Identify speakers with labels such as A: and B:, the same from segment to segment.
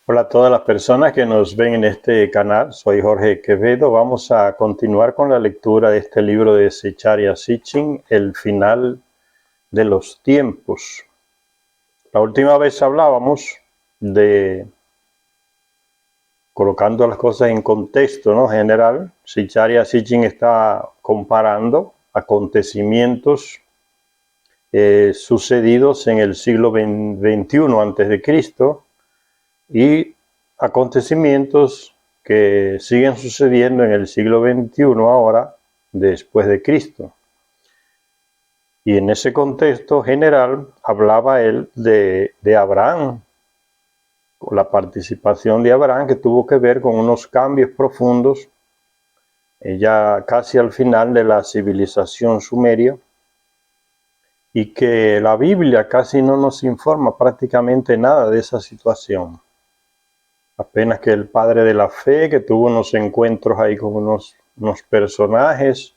A: Hola a todas las personas que nos ven en este canal, soy Jorge Quevedo. Vamos a continuar con la lectura de este libro de Zecharia Sitchin, El final de los tiempos. La última vez hablábamos de, colocando las cosas en contexto, ¿no? General, Zecharia Sitchin está comparando acontecimientos sucedidos en el siglo XXI a.C., y acontecimientos que siguen sucediendo en el siglo XXI ahora, después de Cristo. Y en ese contexto general hablaba él de Abraham, con la participación de Abraham, que tuvo que ver con unos cambios profundos, ya casi al final de la civilización sumeria, y que la Biblia casi no nos informa prácticamente nada de esa situación. Apenas que el padre de la fe, que tuvo unos encuentros ahí con unos personajes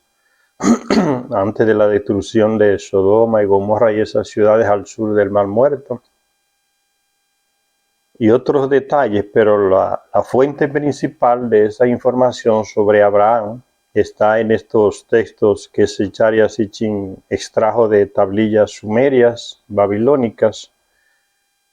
A: antes de la destrucción de Sodoma y Gomorra y esas ciudades al sur del Mar Muerto. Y otros detalles, pero la fuente principal de esa información sobre Abraham está en estos textos que Zecharia Sitchin extrajo de tablillas sumerias, babilónicas.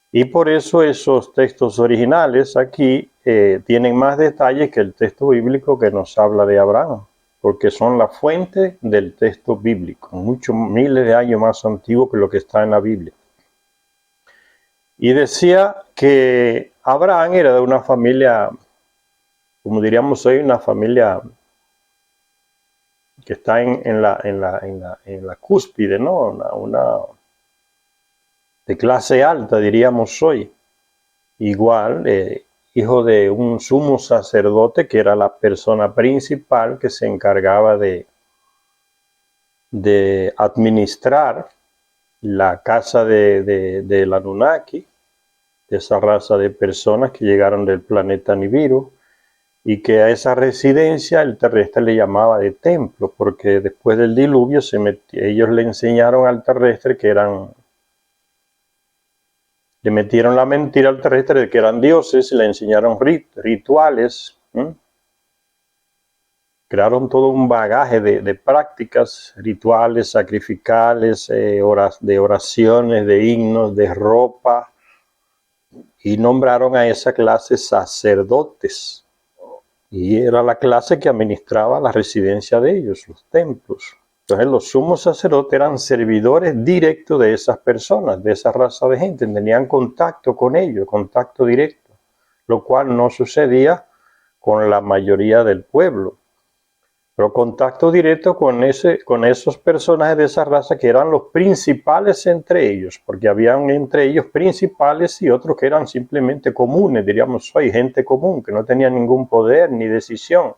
A: Y por eso esos textos originales aquí tienen más detalles que el texto bíblico que nos habla de Abraham, porque son la fuente del texto bíblico, muchos miles de años más antiguo que lo que está en la Biblia. Y decía que Abraham era de una familia, como diríamos hoy, una familia que está en la cúspide, ¿no? Una de clase alta, diríamos hoy. Igual, hijo de un sumo sacerdote que era la persona principal que se encargaba de administrar la casa de la Anunnaki, de esa raza de personas que llegaron del planeta Nibiru, y que a esa residencia el terrestre le llamaba de templo, porque después del diluvio ellos le enseñaron al terrestre que le metieron la mentira al terrestre de que eran dioses, le enseñaron rituales, crearon todo un bagaje de prácticas, rituales, sacrificales, de oraciones, de himnos, de ropa, y nombraron a esa clase sacerdotes. Y era la clase que administraba la residencia de ellos, los templos. Entonces los sumos sacerdotes eran servidores directos de esas personas, de esa raza de gente, tenían contacto con ellos, contacto directo, lo cual no sucedía con la mayoría del pueblo. Pero contacto directo con esos personajes de esa raza que eran los principales entre ellos, porque habían entre ellos principales y otros que eran simplemente comunes, diríamos hoy, gente común, que no tenía ningún poder ni decisión,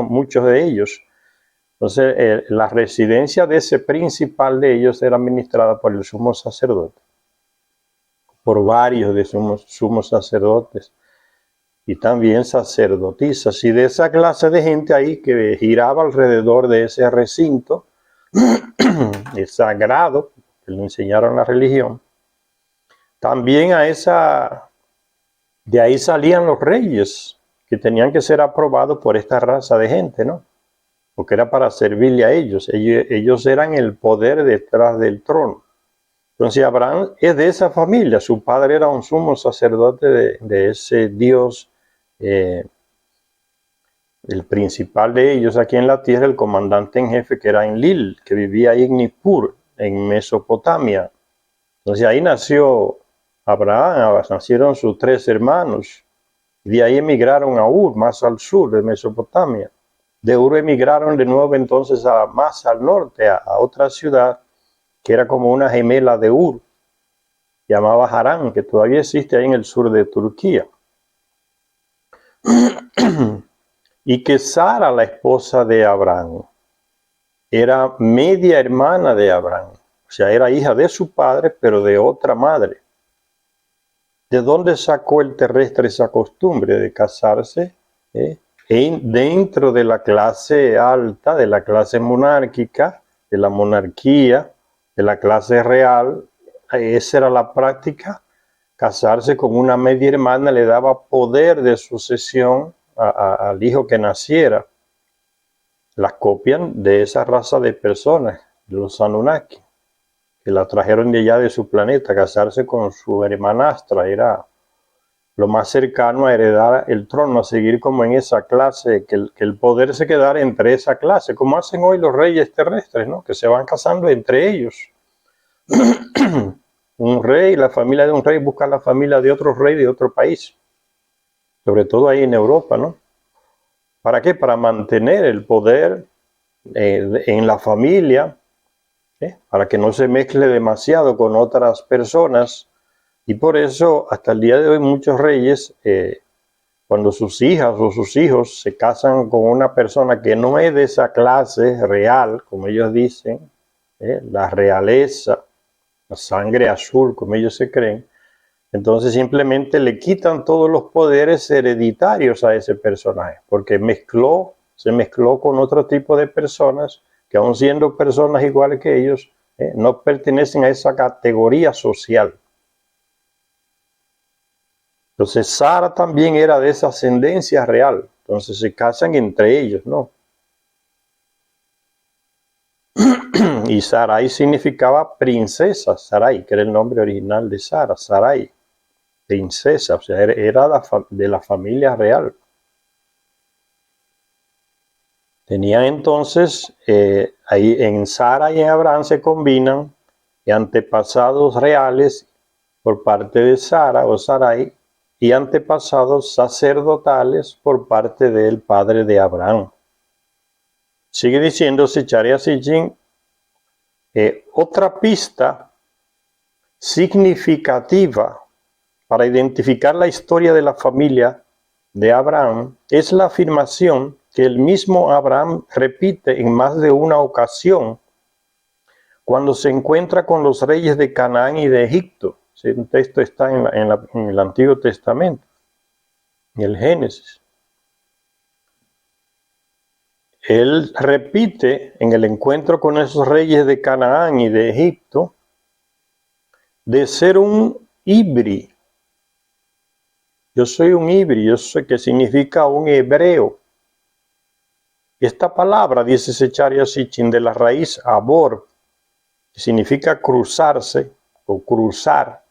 A: muchos de ellos. Entonces, la residencia de ese principal de ellos era administrada por el sumo sacerdote, por varios de sumos sacerdotes y también sacerdotisas. Y de esa clase de gente ahí que giraba alrededor de ese recinto, el sagrado, que le enseñaron la religión, también de ahí salían los reyes, que tenían que ser aprobados por esta raza de gente, ¿no? Porque era para servirle a ellos. Ellos eran el poder detrás del trono. Entonces Abraham es de esa familia, su padre era un sumo sacerdote de ese Dios, el principal de ellos aquí en la tierra, el comandante en jefe, que era Enlil, que vivía ahí en Nippur, en Mesopotamia. Entonces ahí nació Abraham, nacieron sus 3 hermanos, y de ahí emigraron a Ur, más al sur de Mesopotamia. De Ur emigraron de nuevo entonces más al norte, a otra ciudad que era como una gemela de Ur, llamaba Harán, que todavía existe ahí en el sur de Turquía. Y que Sara, la esposa de Abraham, era media hermana de Abraham, o sea, era hija de su padre, pero de otra madre. ¿De dónde sacó el terrestre esa costumbre de casarse? Dentro de la clase alta, de la clase monárquica, de la monarquía, de la clase real, esa era la práctica casarse con una media hermana le daba poder de sucesión al hijo que naciera. Las copian de esa raza de personas, los Anunnaki, que la trajeron de allá de su planeta. Casarse con su hermanastra era lo más cercano a heredar el trono, a seguir como en esa clase, que el poder se quedara entre esa clase, como hacen hoy los reyes terrestres, ¿no? Que se van casando entre ellos. Un rey, la familia de un rey busca la familia de otro rey de otro país, sobre todo ahí en Europa, ¿no? ¿Para qué? Para mantener el poder en la familia, para que no se mezcle demasiado con otras personas. Y por eso, hasta el día de hoy, muchos reyes, cuando sus hijas o sus hijos se casan con una persona que no es de esa clase real, como ellos dicen, la realeza, la sangre azul, como ellos se creen, entonces simplemente le quitan todos los poderes hereditarios a ese personaje, porque se mezcló con otro tipo de personas que, aun siendo personas iguales que ellos, no pertenecen a esa categoría social. Entonces Sara también era de esa ascendencia real. Entonces se casan entre ellos, ¿no? Y Sarai significaba princesa, Sarai, que era el nombre original de Sara, Sarai, princesa, o sea, era de la familia real. Tenían entonces, ahí en Sara y en Abraham se combinan antepasados reales por parte de Sara o Sarai, y antepasados sacerdotales por parte del padre de Abraham. Sigue diciendo Zecharia Sitchin, otra pista significativa para identificar la historia de la familia de Abraham es la afirmación que el mismo Abraham repite en más de una ocasión cuando se encuentra con los reyes de Canaán y de Egipto. Ese texto está en el Antiguo Testamento, en el Génesis. Él repite en el encuentro con esos reyes de Canaán y de Egipto de ser un ibri. Yo soy un ibri, yo sé que significa un hebreo. Esta palabra, dice Zecharia Sitchin, de la raíz abor, que significa cruzarse o cruzar.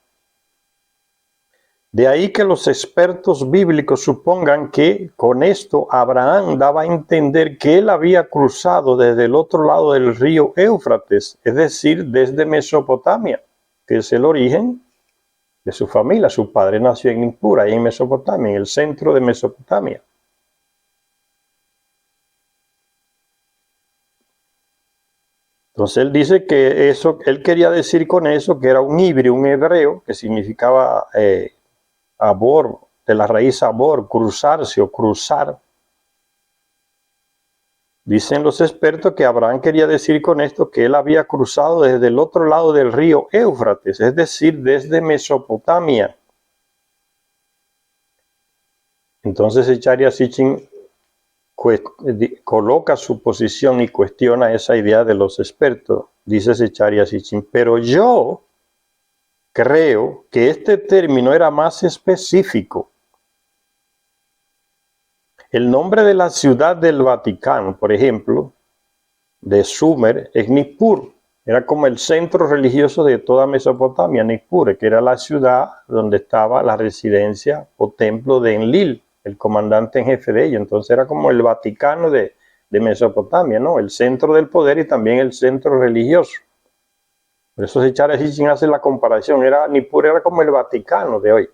A: De ahí que los expertos bíblicos supongan que con esto Abraham daba a entender que él había cruzado desde el otro lado del río Éufrates, es decir, desde Mesopotamia, que es el origen de su familia. Su padre nació en Nippur, ahí en Mesopotamia, en el centro de Mesopotamia. Entonces él dice que él quería decir con eso que era un híbrido, un hebreo, que significaba abor, de la raíz abor, cruzarse o cruzar. Dicen los expertos que Abraham quería decir con esto que él había cruzado desde el otro lado del río Éufrates, es decir, desde Mesopotamia. Entonces Zecharia Sitchin coloca su posición y cuestiona esa idea de los expertos. Dice Zecharia Sitchin, pero yo creo que este término era más específico. El nombre de la ciudad del Vaticano, por ejemplo, de Sumer, es Nippur. Era como el centro religioso de toda Mesopotamia, Nippur, que era la ciudad donde estaba la residencia o templo de Enlil, el comandante en jefe de ello. Entonces era como el Vaticano de Mesopotamia, ¿no? El centro del poder y también el centro religioso. Por eso Zecharia Sitchin hace la comparación. Nippur era como el Vaticano de hoy.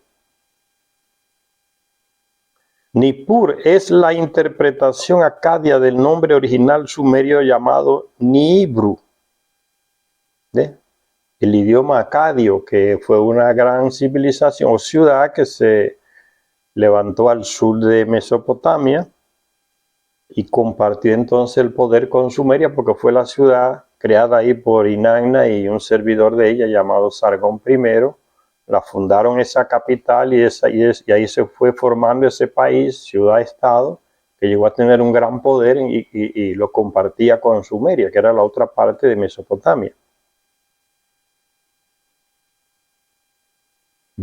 A: Nippur es la interpretación acadia del nombre original sumerio llamado Nibru, el idioma acadio, que fue una gran civilización o ciudad que se levantó al sur de Mesopotamia y compartió entonces el poder con Sumeria, porque fue la ciudad creada ahí por Inanna y un servidor de ella llamado Sargón I. La fundaron esa capital y ahí se fue formando ese país, ciudad-estado, que llegó a tener un gran poder y lo compartía con Sumeria, que era la otra parte de Mesopotamia.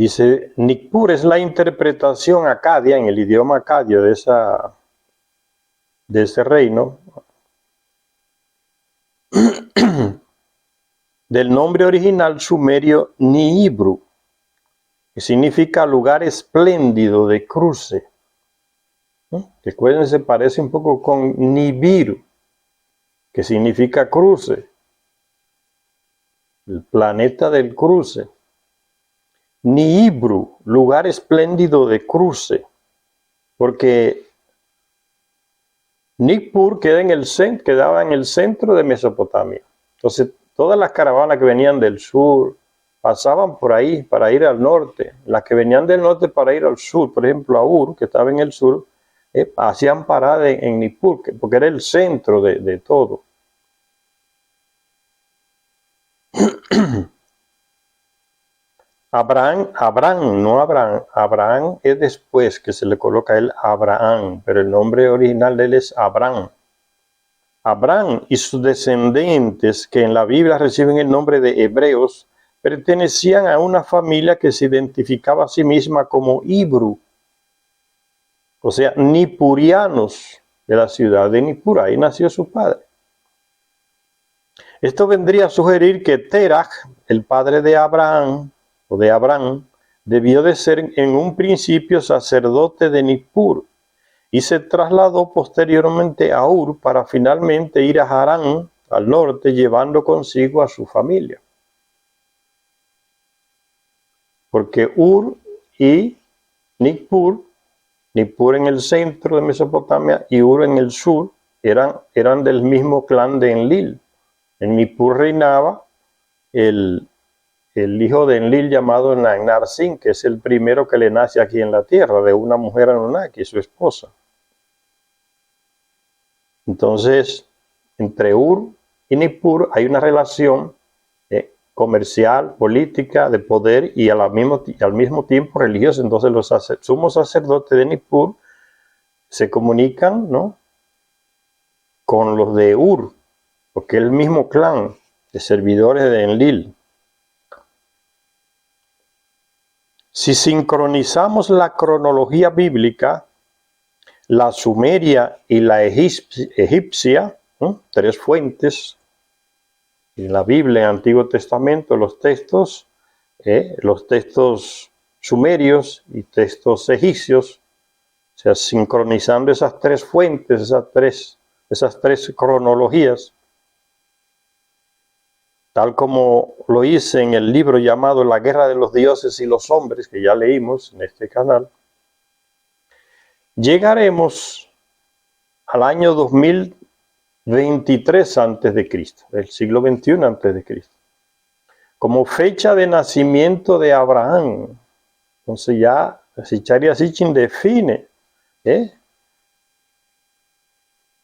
A: Dice, Nippur es la interpretación acadia, en el idioma acadio de ese reino, del nombre original sumerio Niibru, que significa lugar espléndido de cruce. Recuerden, se parece un poco con Nibiru, que significa cruce, el planeta del cruce. Niibru, lugar espléndido de cruce, porque Nippur quedaba en el centro de Mesopotamia. Entonces, todas las caravanas que venían del sur pasaban por ahí para ir al norte. Las que venían del norte para ir al sur, por ejemplo, a Ur, que estaba en el sur, hacían parada en Nippur, porque era el centro de todo. Abraham es después que se le coloca el Abraham, pero el nombre original de él es Abraham. Abraham y sus descendientes, que en la Biblia reciben el nombre de hebreos, pertenecían a una familia que se identificaba a sí misma como Ibru, o sea, nipurianos de la ciudad de Nippur. Ahí nació su padre. Esto vendría a sugerir que Terach, el padre de Abraham, o de Abraham, debió de ser en un principio sacerdote de Nippur y se trasladó posteriormente a Ur para finalmente ir a Harán, al norte, llevando consigo a su familia. Porque Ur y Nippur en el centro de Mesopotamia y Ur en el sur, eran del mismo clan de Enlil. En Nippur reinaba el hijo de Enlil llamado Nagnar-Sin, que es el primero que le nace aquí en la tierra, de una mujer Anunnaki, su esposa. Entonces, entre Ur y Nippur hay una relación comercial, política, de poder y al mismo tiempo religiosa. Entonces los sumos sacerdotes de Nippur se comunican, ¿no?, con los de Ur, porque es el mismo clan de servidores de Enlil. Si sincronizamos la cronología bíblica, la sumeria y la egipcia, tres fuentes en la Biblia, en el Antiguo Testamento, los textos sumerios y textos egipcios, o sea, sincronizando esas tres fuentes, esas tres cronologías, tal como lo hice en el libro llamado La Guerra de los Dioses y los Hombres, que ya leímos en este canal, llegaremos al año 2023 a.C., el siglo XXI a.C., como fecha de nacimiento de Abraham. Entonces ya Zecharia Sitchin define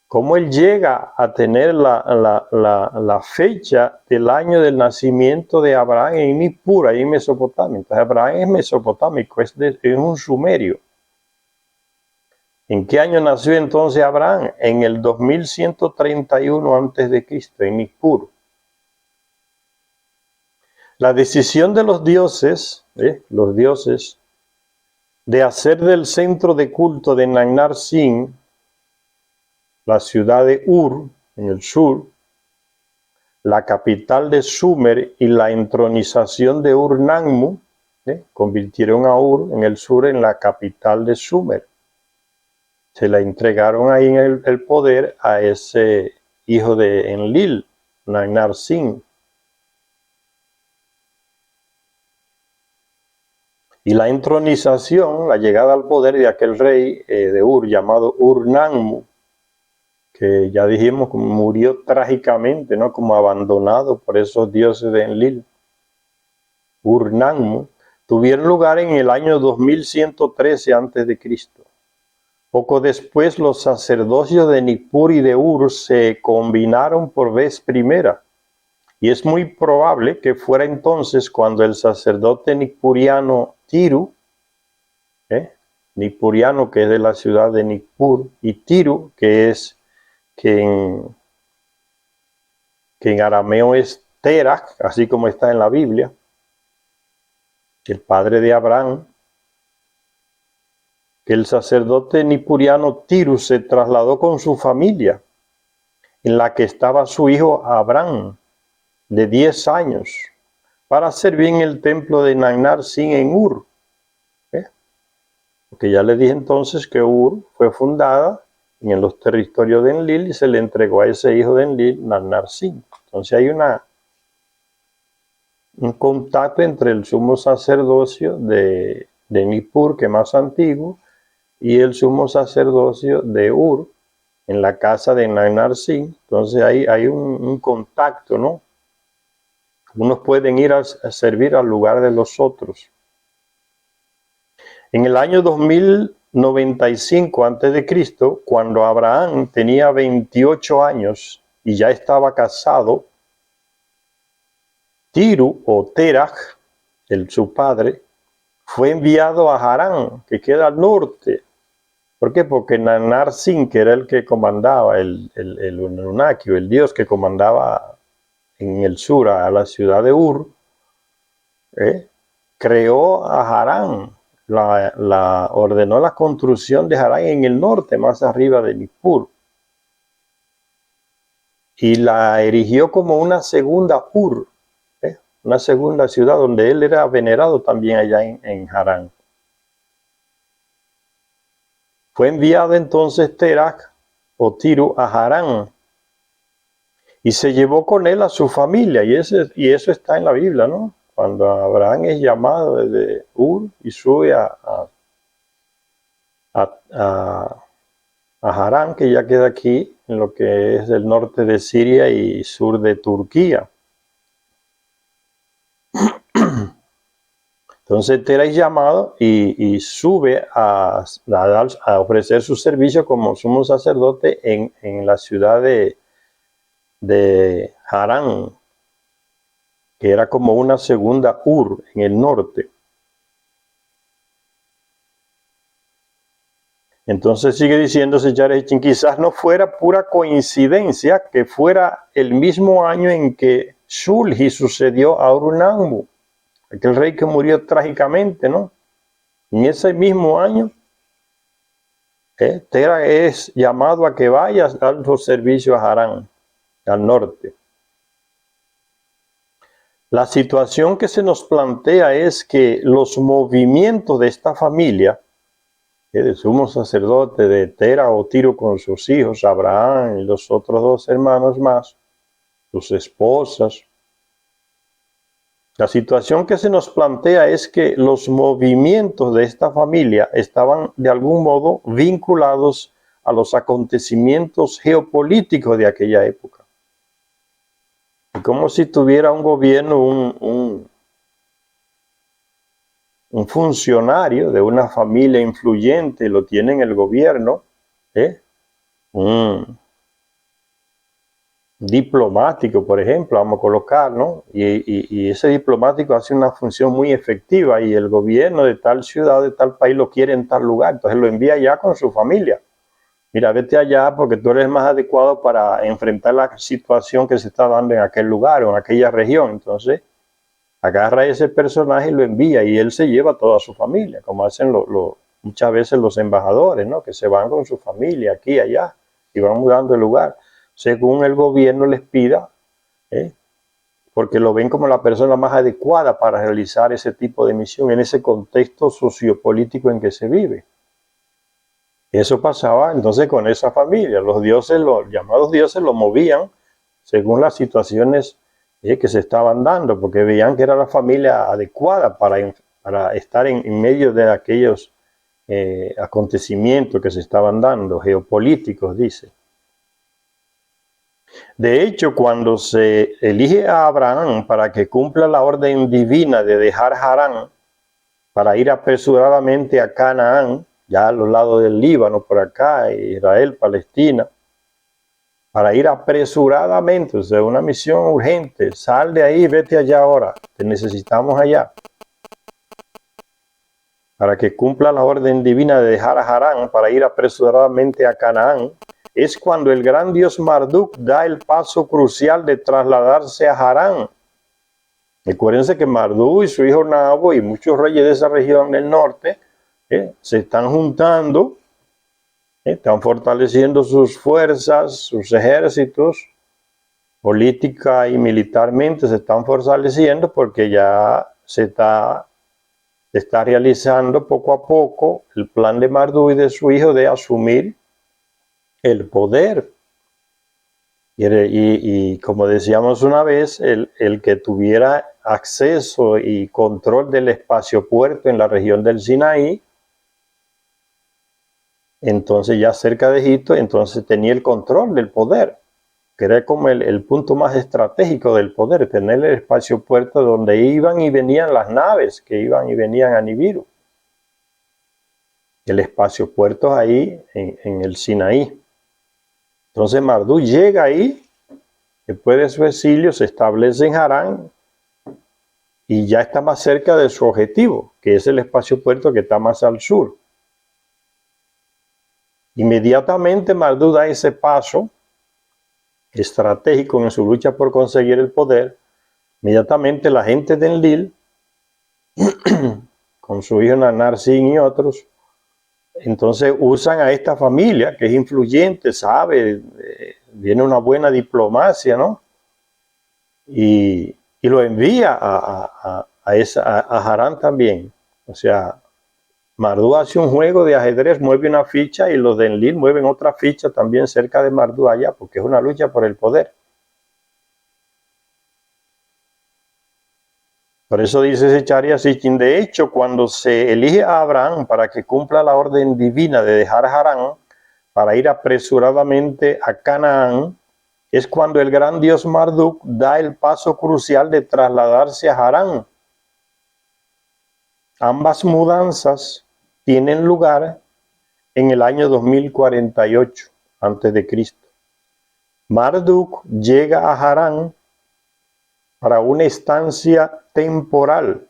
A: cómo él llega a tener la fecha del año del nacimiento de Abraham en Nippur, ahí en Mesopotamia. Entonces Abraham es mesopotámico, es un sumerio. ¿En qué año nació entonces Abraham? En el 2131 a.C., en Nippur. La decisión de los dioses, de hacer del centro de culto de Nagnar-Sin la ciudad de Ur, en el sur, la capital de Sumer, y la entronización de Ur-Nammu, convirtieron a Ur en el sur en la capital de Sumer. Se la entregaron ahí en el poder a ese hijo de Enlil, Nagnar-Sin. Y la entronización, la llegada al poder de aquel rey de Ur llamado Ur-Nammu, que ya dijimos que murió trágicamente, ¿no?, como abandonado por esos dioses de Enlil, Ur-Nammu, tuvieron lugar en el año 2113 a.C. Poco después, los sacerdocios de Nippur y de Ur se combinaron por vez primera, y es muy probable que fuera entonces cuando el sacerdote nippuriano Tiru, nippuriano, que es de la ciudad de Nippur, y Tiru, que en arameo es Terach, así como está en la Biblia, el padre de Abraham, que el sacerdote nipuriano Tirus se trasladó con su familia, en la que estaba su hijo Abraham, de 10 años, para servir en el templo de Nagnar-Sin en Ur. Porque ya le dije entonces que Ur fue fundada en los territorios de Enlil y se le entregó a ese hijo de Enlil, Nagnar-Sin. Entonces hay un contacto entre el sumo sacerdocio de Nippur, que es más antiguo, y el sumo sacerdocio de Ur, en la casa de Nagnar-Sin. Entonces hay un contacto, ¿no? Unos pueden ir a servir al lugar de los otros. En el año 2095 a.C., cuando Abraham tenía 28 años y ya estaba casado, Tiru o Terach, su padre, fue enviado a Harán, que queda al norte. ¿Por qué? Porque Nagnar-Sin, que era el que comandaba, el Anunnaki, el dios que comandaba en el sur a la ciudad de Ur, creó a Harán, ordenó la construcción de Harán en el norte, más arriba de Nippur, y la erigió como una segunda Ur, una segunda ciudad donde él era venerado también allá en Harán. Fue enviado entonces Terach o Tiru a Harán y se llevó con él a su familia, y eso está en la Biblia, ¿no? Cuando Abraham es llamado desde Ur y sube a Harán, que ya queda aquí en lo que es el norte de Siria y sur de Turquía. Entonces Tera es llamado y sube a ofrecer su servicio como sumo sacerdote en la ciudad de Harán, que era como una segunda Ur en el norte. Entonces sigue diciéndose Yarechin, quizás no fuera pura coincidencia que fuera el mismo año en que Shulgi sucedió a Orunammu, aquel rey que murió trágicamente, ¿no? En ese mismo año, Tera es llamado a que vaya a dar los servicios a Harán, al norte. La situación que se nos plantea es que los movimientos de esta familia, del sumo sacerdote de Tera o Tiro con sus hijos, Abraham y los otros 2 hermanos más, sus esposas. La situación que se nos plantea es que los movimientos de esta familia estaban de algún modo vinculados a los acontecimientos geopolíticos de aquella época. Y como si tuviera un gobierno, un funcionario de una familia influyente, lo tiene en el gobierno, un diplomático, por ejemplo, vamos a colocar, ¿no? Y ese diplomático hace una función muy efectiva y el gobierno de tal ciudad, de tal país lo quiere en tal lugar, entonces lo envía allá con su familia. Mira, vete allá porque tú eres más adecuado para enfrentar la situación que se está dando en aquel lugar o en aquella región. Entonces agarra a ese personaje y lo envía y él se lleva a toda su familia, como hacen muchas veces los embajadores, ¿no? Que se van con su familia aquí y allá y van mudando el lugar según el gobierno les pida, porque lo ven como la persona más adecuada para realizar ese tipo de misión en ese contexto sociopolítico en que se vive. Eso pasaba entonces con esa familia. Los dioses, los llamados dioses, lo movían según las situaciones que se estaban dando, porque veían que era la familia adecuada para estar en medio de aquellos acontecimientos que se estaban dando, geopolíticos, dice. De hecho, cuando se elige a Abraham para que cumpla la orden divina de dejar Harán para ir apresuradamente a Canaán, ya a los lados del Líbano, por acá, Israel, Palestina, para ir apresuradamente, o sea, una misión urgente, sal de ahí, vete allá ahora, te necesitamos allá, para que cumpla la orden divina de dejar a Harán para ir apresuradamente a Canaán, es cuando el gran dios Marduk da el paso crucial de trasladarse a Harán. Recuérdense que Marduk y su hijo Nabo y muchos reyes de esa región del norte se están juntando, están fortaleciendo sus fuerzas, sus ejércitos, política y militarmente se están fortaleciendo porque ya se está realizando poco a poco el plan de Marduk y de su hijo de asumir el poder. Y como decíamos una vez, el que tuviera acceso y control del espacio puerto en la región del Sinaí, entonces ya cerca de Egipto, entonces tenía el control del poder, que era como el punto más estratégico del poder, tener el espacio puerto donde iban y venían las naves que iban y venían a Nibiru. El espacio puerto ahí en el Sinaí. Entonces Marduk llega ahí, después de su exilio se establece en Harán y ya está más cerca de su objetivo, que es el espacio puerto que está más al sur. Inmediatamente Marduk da ese paso estratégico en su lucha por conseguir el poder. Inmediatamente la gente de Enlil, con su hijo Nannar-Sin y otros, entonces usan a esta familia que es influyente, sabe, tiene una buena diplomacia, ¿no? Y lo envía a Harán también. O sea, Marduk hace un juego de ajedrez, mueve una ficha y los de Enlil mueven otra ficha también cerca de Marduk allá, porque es una lucha por el poder. Por eso dice Secharia Sitchin, de hecho, cuando se elige a Abraham para que cumpla la orden divina de dejar Harán para ir apresuradamente a Canaán, es cuando el gran dios Marduk da el paso crucial de trasladarse a Harán. Ambas mudanzas tienen lugar en el año 2048 a.C. Marduk llega a Harán para una estancia temporal.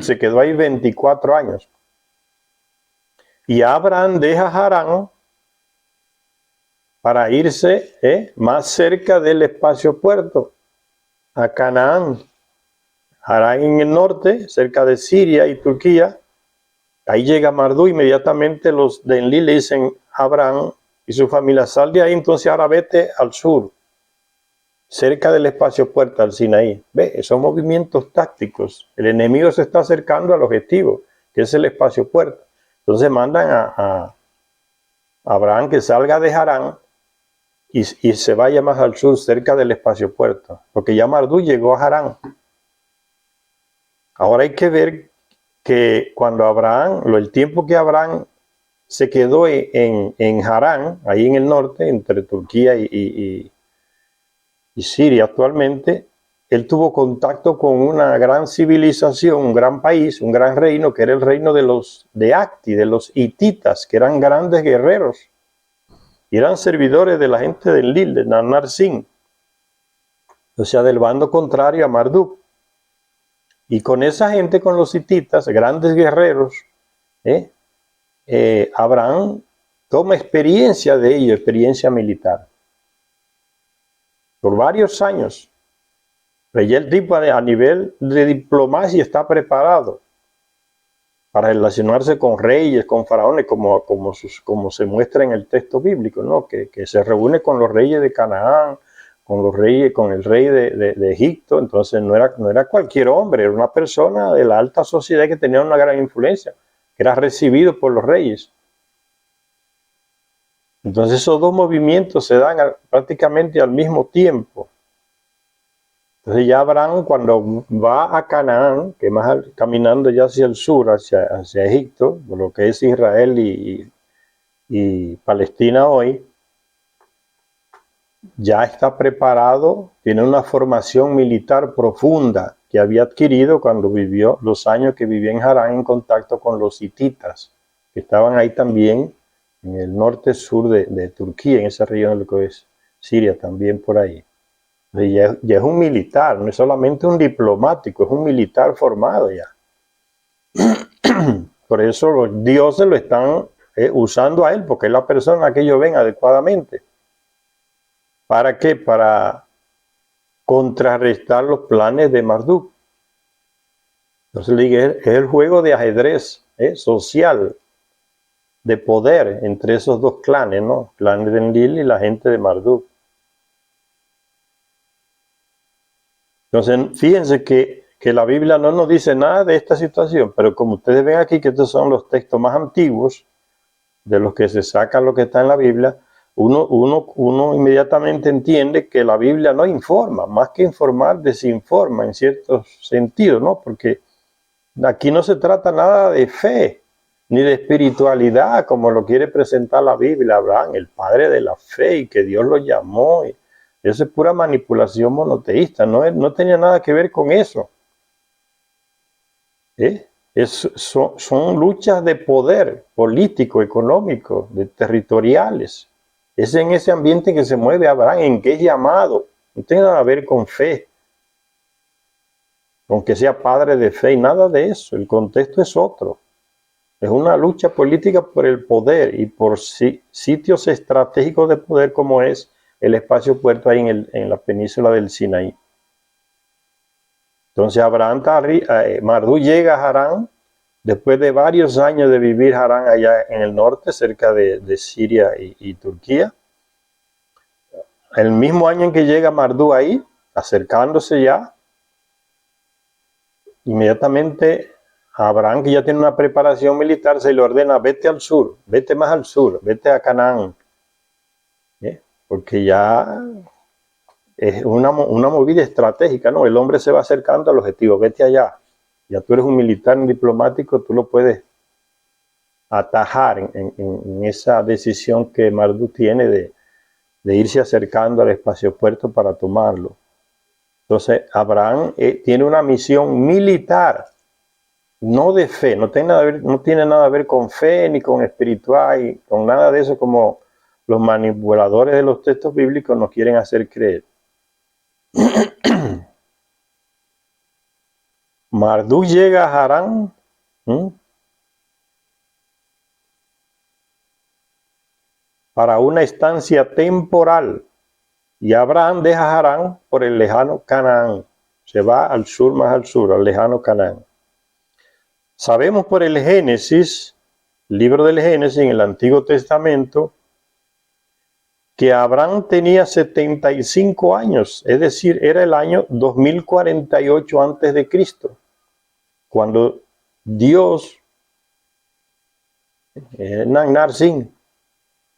A: Se quedó ahí 24 años. Y Abraham deja Harán para irse más cerca del espacio puerto, a Canaán. Harán en el norte, cerca de Siria y Turquía. Ahí llega Marduk, inmediatamente los de Enlil le dicen a Abraham y su familia, sal de ahí, entonces ahora vete al sur, cerca del espacio puerto, al Sinaí. Ve, son movimientos tácticos. El enemigo se está acercando al objetivo, que es el espacio puerto. Entonces mandan a Abraham que salga de Harán y se vaya más al sur, cerca del espacio puerto, porque ya Marduk llegó a Harán. Ahora hay que ver que cuando Abraham, el tiempo que Abraham se quedó en Harán, ahí en el norte, entre Turquía y Siria actualmente, él tuvo contacto con una gran civilización, un gran país, un gran reino, que era el reino de Acti, de los hititas, que eran grandes guerreros, y eran servidores de la gente de Enlil, de Nannar-Sin, o sea, del bando contrario a Marduk. Y con esa gente, con los hititas, grandes guerreros, Abraham toma experiencia de ello, experiencia militar. Por varios años. Pero ya el tipo a nivel de diplomacia está preparado para relacionarse con reyes, con faraones, como se muestra en el texto bíblico, ¿no? Que se reúne con los reyes de Canaán, con el rey de Egipto. Entonces no era cualquier hombre, era una persona de la alta sociedad que tenía una gran influencia, que era recibido por los reyes. Entonces esos dos movimientos se dan prácticamente al mismo tiempo. Entonces ya Abraham, cuando va a Canaán, que más caminando ya hacia el sur, hacia Egipto, lo que es Israel y Palestina hoy, ya está preparado, tiene una formación militar profunda que había adquirido cuando vivió los años que vivió en Harán en contacto con los hititas, que estaban ahí también en el norte-sur de Turquía, en esa región de lo que es Siria, también por ahí. Ya es un militar, no es solamente un diplomático, es un militar formado ya. Por eso los dioses lo están usando a él, porque es la persona que ellos ven adecuadamente. ¿Para qué? Para contrarrestar los planes de Marduk. Entonces le dije, es el juego de ajedrez social, de poder entre esos dos clanes, ¿no? El clan de Enlil y la gente de Marduk. Entonces, fíjense que la Biblia no nos dice nada de esta situación, pero como ustedes ven aquí que estos son los textos más antiguos, de los que se saca lo que está en la Biblia, uno inmediatamente entiende que la Biblia no informa, más que informar, desinforma en ciertos sentidos, ¿no? Porque aquí no se trata nada de fe, ni de espiritualidad, como lo quiere presentar la Biblia, Abraham, el padre de la fe, y que Dios lo llamó. Eso es pura manipulación monoteísta, no tenía nada que ver con eso. Son luchas de poder político, económico, territoriales. Es en ese ambiente que se mueve Abraham, en que es llamado. No tiene nada que ver con fe, con que sea padre de fe y nada de eso. El contexto es otro. Es una lucha política por el poder y por sitios estratégicos de poder como es el espacio puerto ahí en la península del Sinaí. Entonces Marduk llega a Harán, después de varios años de vivir Harán allá en el norte, cerca de Siria y Turquía. El mismo año en que llega Marduk ahí, acercándose ya, inmediatamente a Abraham, que ya tiene una preparación militar, se le ordena, vete al sur, vete más al sur, vete a Canaán. Porque ya es una movida estratégica, ¿no? El hombre se va acercando al objetivo, vete allá. Ya tú eres un militar, un diplomático, tú lo puedes atajar en esa decisión que Marduk tiene de irse acercando al espacio puerto para tomarlo. Entonces, Abraham tiene una misión militar, no de fe, no tiene nada que ver con fe ni con espiritual, y con nada de eso como los manipuladores de los textos bíblicos nos quieren hacer creer. Marduk llega a Harán para una estancia temporal y Abraham deja Harán por el lejano Canaán. Se va al sur, más al sur, al lejano Canaán. Sabemos por el Génesis, libro del Génesis en el Antiguo Testamento, que Abraham tenía 75 años, es decir, era el año 2048 antes de Cristo, cuando Dios,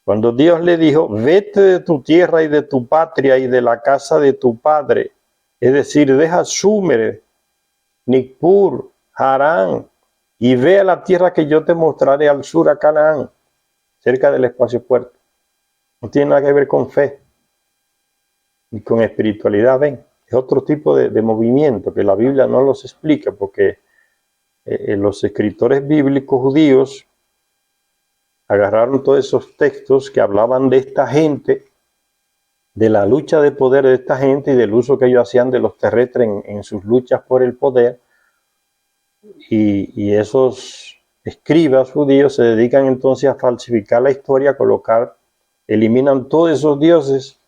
A: cuando Dios le dijo, vete de tu tierra y de tu patria y de la casa de tu padre, es decir, deja Sumer, Nippur, Harán, y ve a la tierra que yo te mostraré al sur, a Canaán, cerca del espacio puerto. No tiene nada que ver con fe, ni con espiritualidad, ven. Es otro tipo de movimiento que la Biblia no los explica, porque los escritores bíblicos judíos agarraron todos esos textos que hablaban de esta gente, de la lucha de poder de esta gente y del uso que ellos hacían de los terrestres en sus luchas por el poder. Y esos escribas judíos se dedican entonces a falsificar la historia, eliminan todos esos dioses,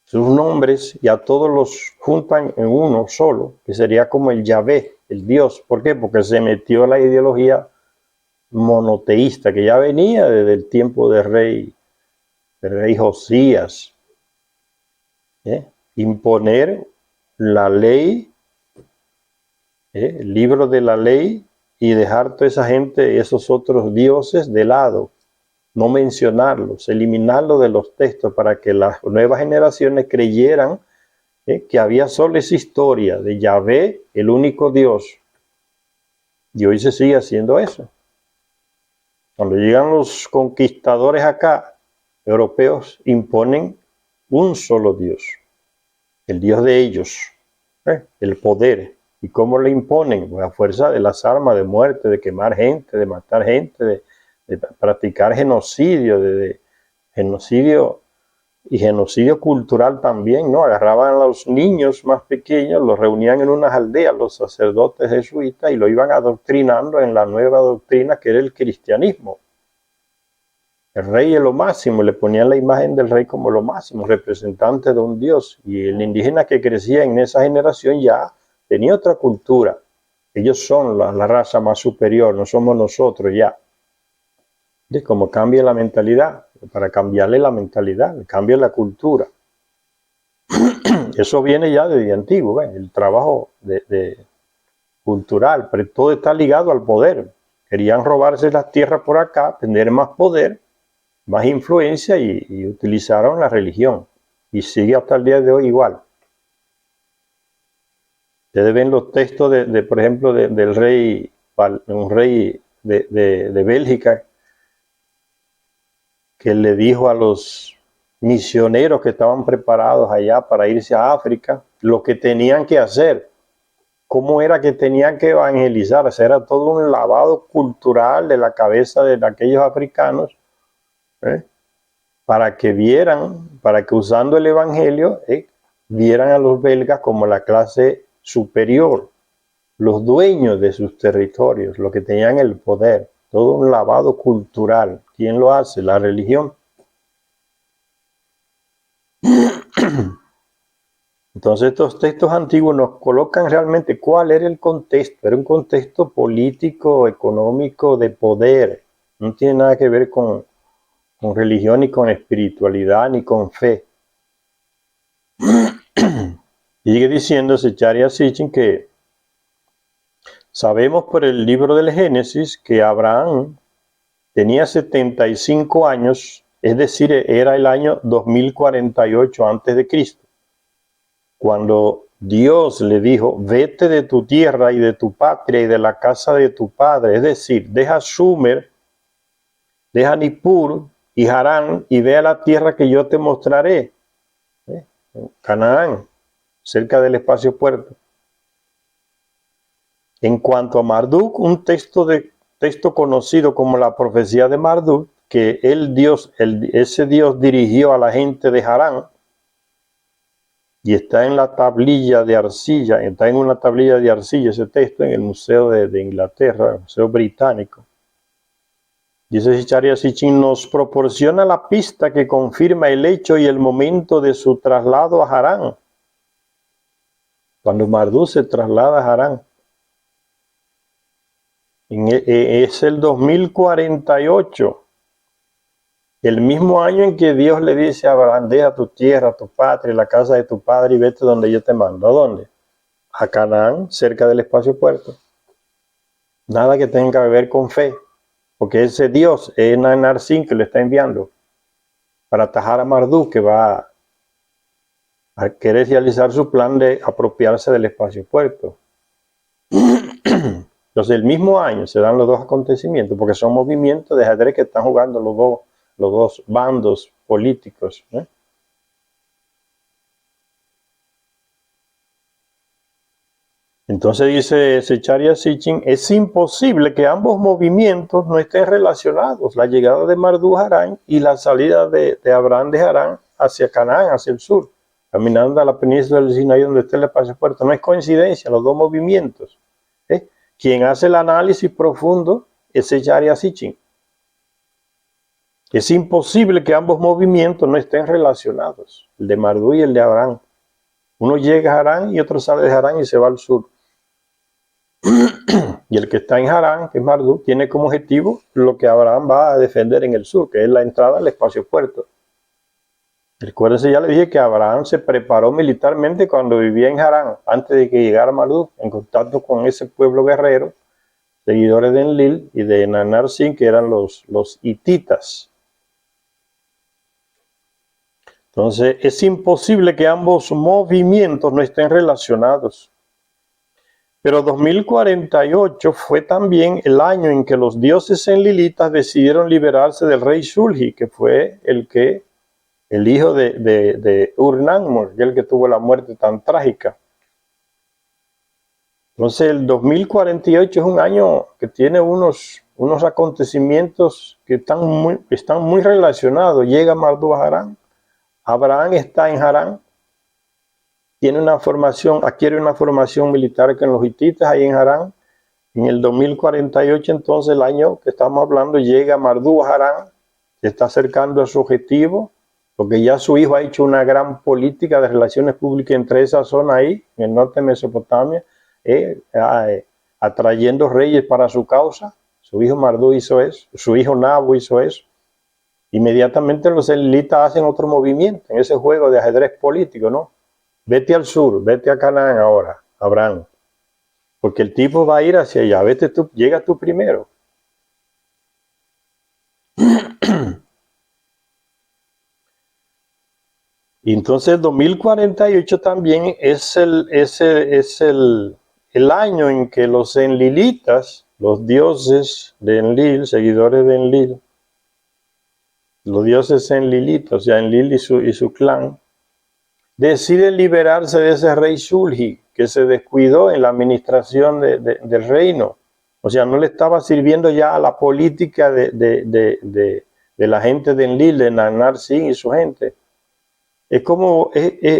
A: sus nombres, y a todos los juntan en uno solo, que sería como el Yahvé, el Dios. ¿Por qué? Porque se metió la ideología monoteísta que ya venía desde el tiempo del rey Josías. Imponer la ley, el libro de la ley, y dejar toda esa gente, esos otros dioses de lado, no mencionarlos, eliminarlos de los textos para que las nuevas generaciones creyeran que había solo esa historia de Yahvé, el único Dios. Y hoy se sigue haciendo eso. Cuando llegan los conquistadores acá, europeos, imponen un solo Dios, el Dios de ellos, el poder. ¿Y cómo le imponen? Pues a fuerza de las armas de muerte, de quemar gente, de matar gente, de practicar genocidio, de genocidio y genocidio cultural también, ¿no? Agarraban a los niños más pequeños, los reunían en unas aldeas, los sacerdotes jesuitas, y lo iban adoctrinando en la nueva doctrina que era el cristianismo. El rey es lo máximo, le ponían la imagen del rey como lo máximo, representante de un dios, y el indígena que crecía en esa generación ya tenía otra cultura, Ellos son la raza más superior, no somos nosotros ya. ¿Ves cómo cambia la mentalidad? Para cambiarle la mentalidad, cambia la cultura. Eso viene ya desde antiguo, ¿ves? El trabajo cultural, pero todo está ligado al poder. Querían robarse las tierras por acá, tener más poder, más influencia y utilizaron la religión. Y sigue hasta el día de hoy igual. Ustedes ven los textos por ejemplo, del rey, un rey de Bélgica, que le dijo a los misioneros que estaban preparados allá para irse a África lo que tenían que hacer, cómo era que tenían que evangelizar. O sea, era todo un lavado cultural de la cabeza de aquellos africanos, para que vieran, para que usando el evangelio, vieran a los belgas como la clase superior, los dueños de sus territorios, los que tenían el poder. Todo un lavado cultural. ¿Quién lo hace? La religión. Entonces estos textos antiguos nos colocan realmente cuál era el contexto. Era un contexto político, económico, de poder. No tiene nada que ver con religión, ni con espiritualidad, ni con fe. Y sigue diciendo Zecharia Sitchin que sabemos por el libro del Génesis que Abraham tenía 75 años, es decir, era el año 2048 antes de Cristo, cuando Dios le dijo: vete de tu tierra y de tu patria y de la casa de tu padre, es decir, deja Sumer, deja Nippur y Harán y ve a la tierra que yo te mostraré, Canaán, cerca del espacio puerto. En cuanto a Marduk, un texto conocido como la profecía de Marduk, que ese Dios dirigió a la gente de Harán, y está en la tablilla de arcilla, está en una tablilla de arcilla ese texto en el Museo de Inglaterra, el Museo Británico. Dice Zecharia Sitchin, nos proporciona la pista que confirma el hecho y el momento de su traslado a Harán. Cuando Marduk se traslada a Harán, es el 2048, el mismo año en que Dios le dice a Abraham: deja tu tierra, tu patria, la casa de tu padre y vete donde yo te mando. ¿A dónde? A Canaán, cerca del espacio puerto. Nada que tenga que ver con fe, porque ese Dios es Nanarsin que le está enviando para atajar a Marduk, que va a querer realizar su plan de apropiarse del espacio puerto. Entonces el mismo año se dan los dos acontecimientos, porque son movimientos de ajedrez que están jugando los dos bandos políticos. Entonces dice Zecharia Sitchin, es imposible que ambos movimientos no estén relacionados, la llegada de Marduk a Harán y la salida de Abraham de Harán hacia Canaán, hacia el sur, caminando a la península del Sinaí donde está el espacio puerto. No es coincidencia los dos movimientos. Quien hace el análisis profundo es Zecharia Sitchin. Es imposible que ambos movimientos no estén relacionados, el de Marduk y el de Abraham. Uno llega a Harán y otro sale de Harán y se va al sur. Y el que está en Harán, que es Marduk, tiene como objetivo lo que Abraham va a defender en el sur, que es la entrada al espacio puerto. Recuérdense, ya le dije que Abraham se preparó militarmente cuando vivía en Harán, antes de que llegara Marduk, en contacto con ese pueblo guerrero, seguidores de Enlil y de Nanarsin, que eran los hititas. Entonces, es imposible que ambos movimientos no estén relacionados. Pero 2048 fue también el año en que los dioses enlilitas decidieron liberarse del rey Shulgi, que fue el hijo de Ur-Nammu, el que tuvo la muerte tan trágica. Entonces el 2048 es un año que tiene unos acontecimientos que están muy relacionados. Llega Marduk a Harán, Abraham está en Harán, adquiere una formación militar con los hititas ahí en Harán. En el 2048, entonces, el año que estamos hablando, llega Marduk a Harán, se está acercando a su objetivo, porque ya su hijo ha hecho una gran política de relaciones públicas entre esa zona ahí, en el norte de Mesopotamia, atrayendo reyes para su causa. Su hijo Marduk hizo eso, su hijo Nabu hizo eso. Inmediatamente los elilitas hacen otro movimiento en ese juego de ajedrez político, ¿no? Vete al sur, vete a Canaán ahora, Abraham. Porque el tipo va a ir hacia allá, vete tú, llega tú primero. Y entonces 2048 también es el año en que los enlilitas, los dioses de Enlil, seguidores de Enlil, los dioses enlilitas, o sea, Enlil y su clan, deciden liberarse de ese rey Shulgi, que se descuidó en la administración del reino. O sea, no le estaba sirviendo ya a la política de la gente de Enlil, de Nanar-Sin y su gente. Es como,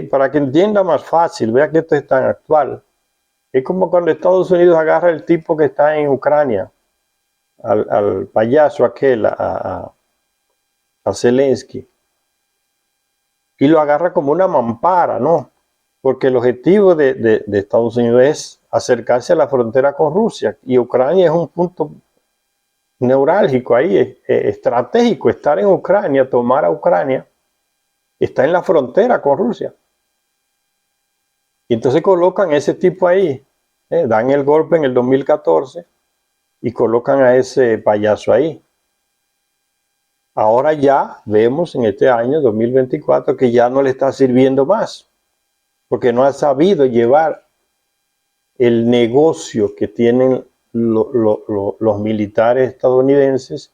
A: para que entienda más fácil, vea que esto es tan actual. Es como cuando Estados Unidos agarra el tipo que está en Ucrania, al payaso aquel, a Zelensky, y lo agarra como una mampara, ¿no? Porque el objetivo de Estados Unidos es acercarse a la frontera con Rusia, y Ucrania es un punto neurálgico ahí, estratégico. Estar en Ucrania, tomar a Ucrania, está en la frontera con Rusia. Y entonces colocan ese tipo ahí, dan el golpe en el 2014 y colocan a ese payaso ahí. Ahora ya vemos en este año 2024 que ya no le está sirviendo más, porque no ha sabido llevar el negocio que tienen los militares estadounidenses,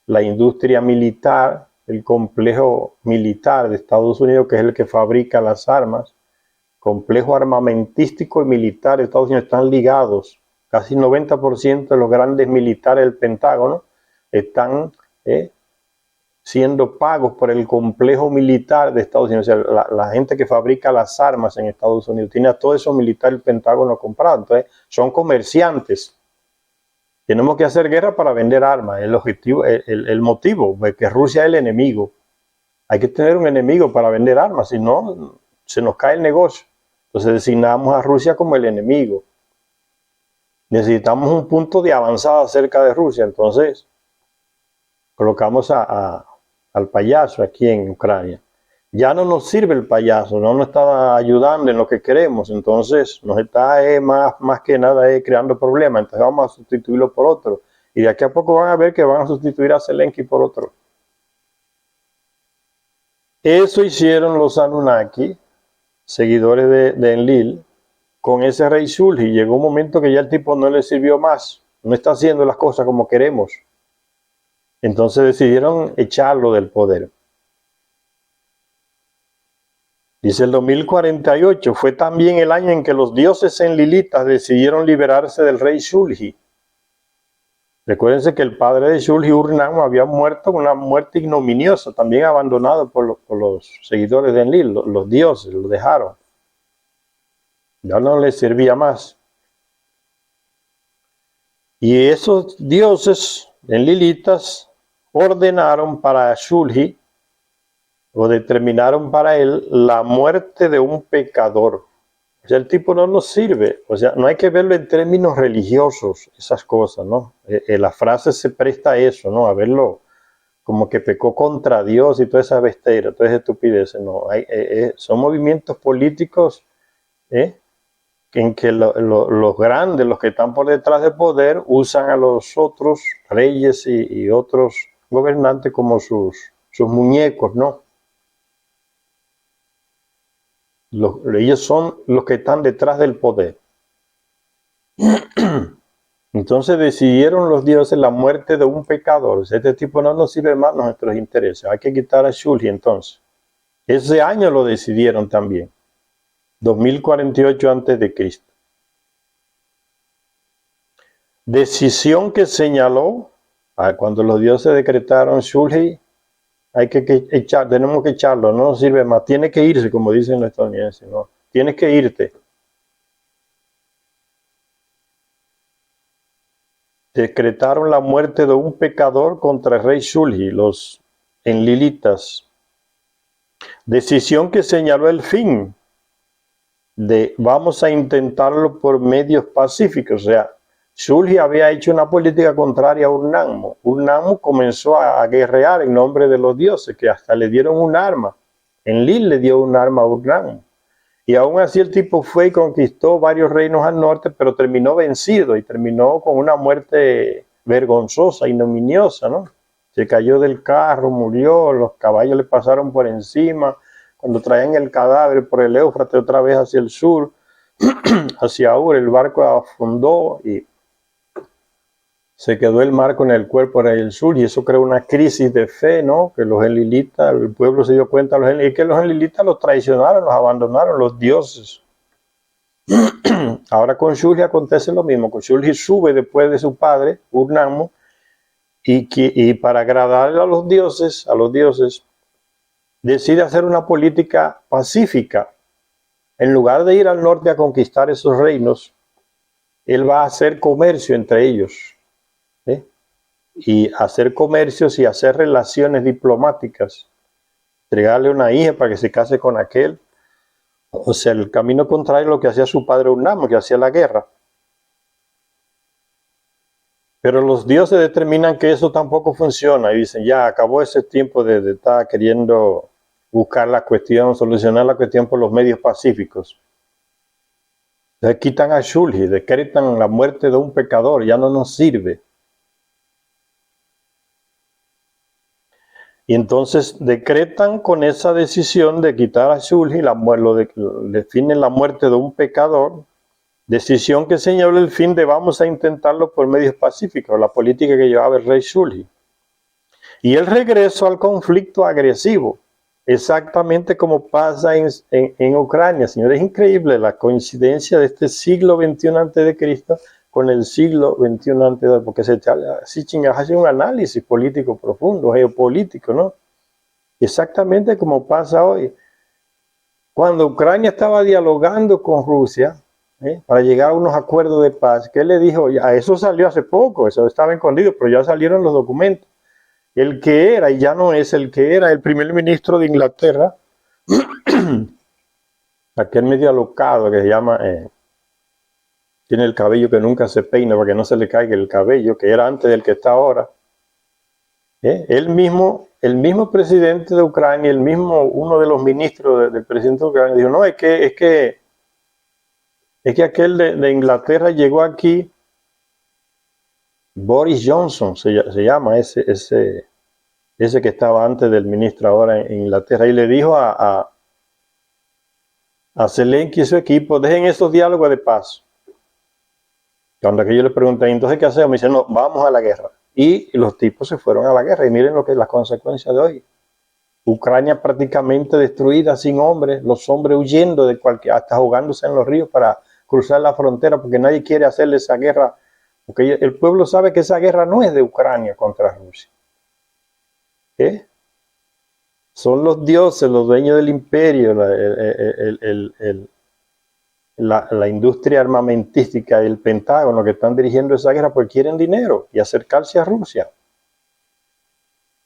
A: la industria militar, el complejo militar de Estados Unidos, que es el que fabrica las armas, complejo armamentístico y militar de Estados Unidos están ligados. Casi 90% de los grandes militares del Pentágono están siendo pagos por el complejo militar de Estados Unidos. O sea, la gente que fabrica las armas en Estados Unidos tiene a todo eso militar del Pentágono comprado. Entonces, son comerciantes. Tenemos que hacer guerra para vender armas. El objetivo, el motivo es que Rusia es el enemigo. Hay que tener un enemigo para vender armas, si no, se nos cae el negocio. Entonces designamos a Rusia como el enemigo. Necesitamos un punto de avanzada cerca de Rusia. Entonces colocamos al payaso aquí en Ucrania. Ya no nos sirve el payaso, no nos está ayudando en lo que queremos. Entonces nos está más que nada creando problemas. Entonces vamos a sustituirlo por otro. Y de aquí a poco van a ver que van a sustituir a Zelensky por otro. Eso hicieron los Anunnaki, seguidores de Enlil, con ese rey Shulgi. Llegó un momento que ya el tipo no le sirvió más, no está haciendo las cosas como queremos. Entonces decidieron echarlo del poder. Dice el 2048, fue también el año en que los dioses enlilitas decidieron liberarse del rey Shulgi. Recuérdense que el padre de Shulgi, Ur-Nan, había muerto una muerte ignominiosa, también abandonado por los seguidores de Enlil, los dioses, lo dejaron. Ya no les servía más. Y esos dioses enlilitas ordenaron para Shulgi, o determinaron para él, la muerte de un pecador. O sea, el tipo no nos sirve. O sea, no hay que verlo en términos religiosos, esas cosas, ¿no? La frase se presta a eso, ¿no? A verlo como que pecó contra Dios y toda esa besteira, toda esa estupidez, ¿no? Son movimientos políticos, en que los grandes, los que están por detrás del poder, usan a los otros reyes y otros gobernantes como sus muñecos, ¿no? Ellos son los que están detrás del poder. Entonces decidieron los dioses la muerte de un pecador. O sea, este tipo no nos sirve más a nuestros intereses. Hay que quitar a Shulgi entonces. Ese año lo decidieron también. 2048 a.C. Decisión que señaló cuando los dioses decretaron Shulgi, hay que echar, tenemos que echarlo, no nos sirve más, tiene que irse, como dicen los estadounidenses, ¿no? Tienes que irte. Decretaron la muerte de un pecador contra el rey Shulgi, los enlilitas. Decisión que señaló el fin de vamos a intentarlo por medios pacíficos, o sea, Shulgi había hecho una política contraria a Urnammu. Urnammu comenzó a guerrear en nombre de los dioses, que hasta le dieron un arma. Enlil le dio un arma a Urnammu. Y aún así el tipo fue y conquistó varios reinos al norte, pero terminó vencido y terminó con una muerte vergonzosa, ignominiosa, ¿no? Se cayó del carro, murió, los caballos le pasaron por encima. Cuando traían el cadáver por el Éufrates otra vez hacia el sur, hacia Ur, el barco afundó y se quedó el mar con el cuerpo en el sur, y eso creó una crisis de fe, ¿no? Que los enlilitas, el pueblo se dio cuenta, que los enlilitas los traicionaron, los abandonaron, los dioses. Ahora con Shulgi acontece lo mismo. Con Shulgi sube después de su padre, Urnammu, y para agradarle a los dioses, decide hacer una política pacífica. En lugar de ir al norte a conquistar esos reinos, él va a hacer comercio entre ellos. Y hacer comercios y hacer relaciones diplomáticas, entregarle una hija para que se case con aquel. O sea, el camino contrario a lo que hacía su padre Urnammu, que hacía la guerra. Pero los dioses determinan que eso tampoco funciona y dicen, ya acabó ese tiempo de estar queriendo buscar la cuestión, solucionar la cuestión por los medios pacíficos. Entonces quitan a Shulgi, decretan la muerte de un pecador, ya no nos sirve. Y entonces decretan con esa decisión de quitar a Shulgi, definen la muerte de un pecador, decisión que señala el fin de vamos a intentarlo por medios pacíficos, la política que llevaba el rey Shulgi. Y el regreso al conflicto agresivo, exactamente como pasa en Ucrania. Señores, es increíble la coincidencia de este siglo XXI a.C. con el siglo XXI antes, porque Sitchin hace un análisis político profundo, geopolítico, ¿no? Exactamente como pasa hoy. Cuando Ucrania estaba dialogando con Rusia, para llegar a unos acuerdos de paz, ¿qué le dijo? Ya, eso salió hace poco, eso estaba escondido, pero ya salieron los documentos. El que era, y ya no es el que era, el primer ministro de Inglaterra, aquel medio alocado que se llama... tiene el cabello que nunca se peina para que no se le caiga el cabello, que era antes del que está ahora. El mismo presidente de Ucrania, uno de los ministros del presidente de Ucrania, dijo, no, es que aquel de Inglaterra llegó aquí, Boris Johnson se llama ese que estaba antes del ministro ahora en Inglaterra, y le dijo a Zelensky y su equipo, dejen esos diálogos de paz. Cuando yo le pregunté, entonces, ¿qué hacemos? Me dicen, no, vamos a la guerra. Y los tipos se fueron a la guerra. Y miren lo que es las consecuencias de hoy. Ucrania prácticamente destruida, sin hombres, los hombres huyendo hasta ahogándose en los ríos para cruzar la frontera, porque nadie quiere hacerle esa guerra. Porque el pueblo sabe que esa guerra no es de Ucrania contra Rusia. Son los dioses, los dueños del imperio, la industria armamentística y el Pentágono que están dirigiendo esa guerra porque quieren dinero y acercarse a Rusia.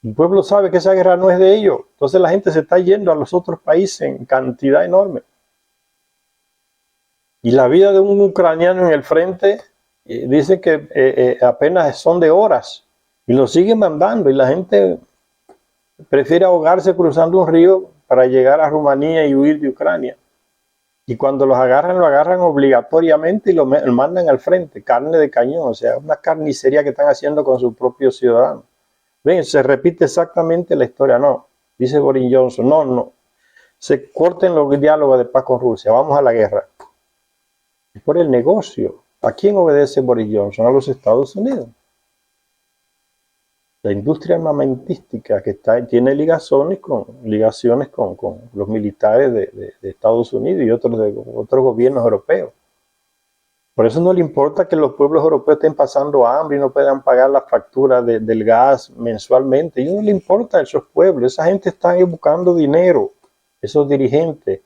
A: El pueblo sabe que esa guerra no es de ellos, entonces la gente se está yendo a los otros países en cantidad enorme. Y la vida de un ucraniano en el frente dice que apenas son de horas y lo siguen mandando, y la gente prefiere ahogarse cruzando un río para llegar a Rumanía y huir de Ucrania. Y cuando los agarran, lo agarran obligatoriamente y lo mandan al frente, carne de cañón, o sea, una carnicería que están haciendo con sus propios ciudadanos. Ven, se repite exactamente la historia, no, dice Boris Johnson, no, se corten los diálogos de paz con Rusia, vamos a la guerra. Es por el negocio. ¿A quién obedece Boris Johnson? A los Estados Unidos. La industria armamentística que tiene ligaciones con los militares de Estados Unidos y otros gobiernos europeos. Por eso no le importa que los pueblos europeos estén pasando hambre y no puedan pagar la factura del gas mensualmente. Y no le importa a esos pueblos. Esa gente está buscando dinero. Esos dirigentes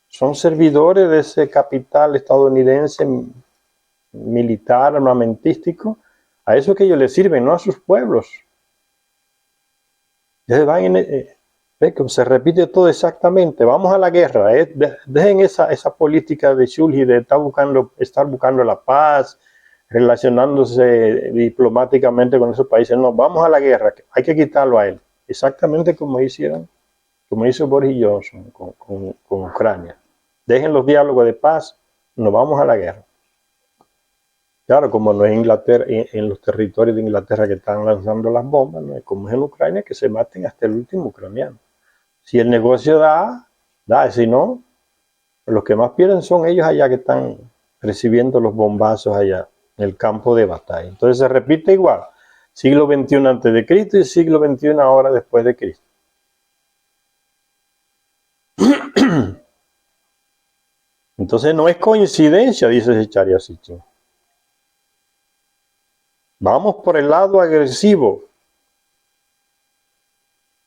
A: son servidores de ese capital estadounidense militar, armamentístico. A eso que ellos les sirven, no a sus pueblos. Se repite todo exactamente. Vamos a la guerra. Dejen esa política de Shulgi de estar buscando la paz, relacionándose diplomáticamente con esos países. No, vamos a la guerra, hay que quitarlo a él. Exactamente como hizo Boris Johnson con Ucrania. Dejen los diálogos de paz, nos vamos a la guerra. Claro, como no es Inglaterra, en los territorios de Inglaterra que están lanzando las bombas, no es como es en Ucrania, que se maten hasta el último ucraniano. Si el negocio da, si no, los que más pierden son ellos allá que están recibiendo los bombazos allá en el campo de batalla. Entonces se repite igual, siglo XXI antes de Cristo y siglo XXI ahora después de Cristo. Entonces no es coincidencia, dice Zecharia Sitchin. Vamos por el lado agresivo.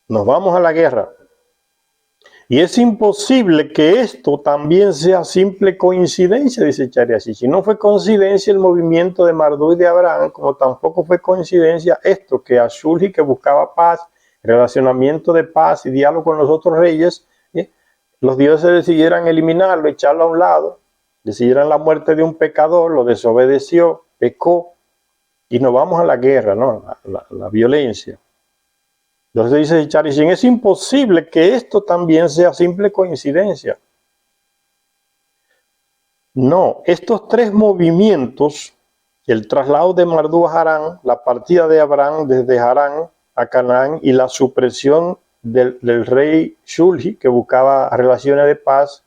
A: Nos vamos a la guerra. Y es imposible que esto también sea simple coincidencia, dice Zecharia Sitchin. No fue coincidencia el movimiento de Marduk y de Abraham, como tampoco fue coincidencia esto, que a Shulgi, que buscaba paz, relacionamiento de paz y diálogo con los otros reyes, los dioses decidieran eliminarlo, echarlo a un lado, decidieran la muerte de un pecador, lo desobedeció, pecó, y nos vamos a la guerra, ¿no? La violencia. Entonces dice Zecharia Sitchin, es imposible que esto también sea simple coincidencia. No, estos tres movimientos, el traslado de Marduk a Harán, la partida de Abraham desde Harán a Canaán y la supresión del rey Shulgi, que buscaba relaciones de paz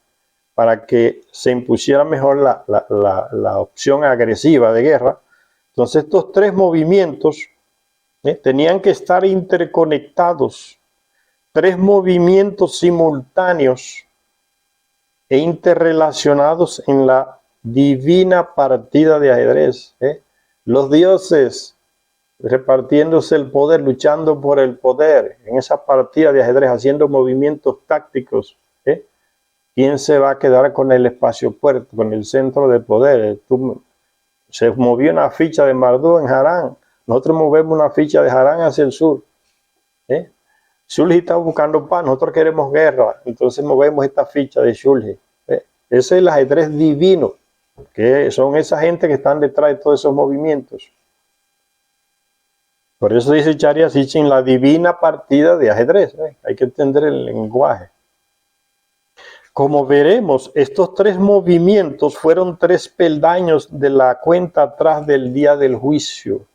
A: para que se impusiera mejor la opción agresiva de guerra. Entonces estos tres movimientos tenían que estar interconectados, tres movimientos simultáneos e interrelacionados en la divina partida de ajedrez. Los dioses repartiéndose el poder, luchando por el poder en esa partida de ajedrez, haciendo movimientos tácticos. ¿Quién se va a quedar con el espacio puerto, con el centro de poder? Se movió una ficha de Marduk en Harán. Nosotros movemos una ficha de Harán hacia el sur. Shulgi está buscando paz, nosotros queremos guerra. Entonces movemos esta ficha de Shulgi. Ese es el ajedrez divino, que son esa gente que están detrás de todos esos movimientos. Por eso dice Zecharia Sitchin, la divina partida de ajedrez. Hay que entender el lenguaje. Como veremos, estos tres movimientos fueron tres peldaños de la cuenta atrás del día del juicio.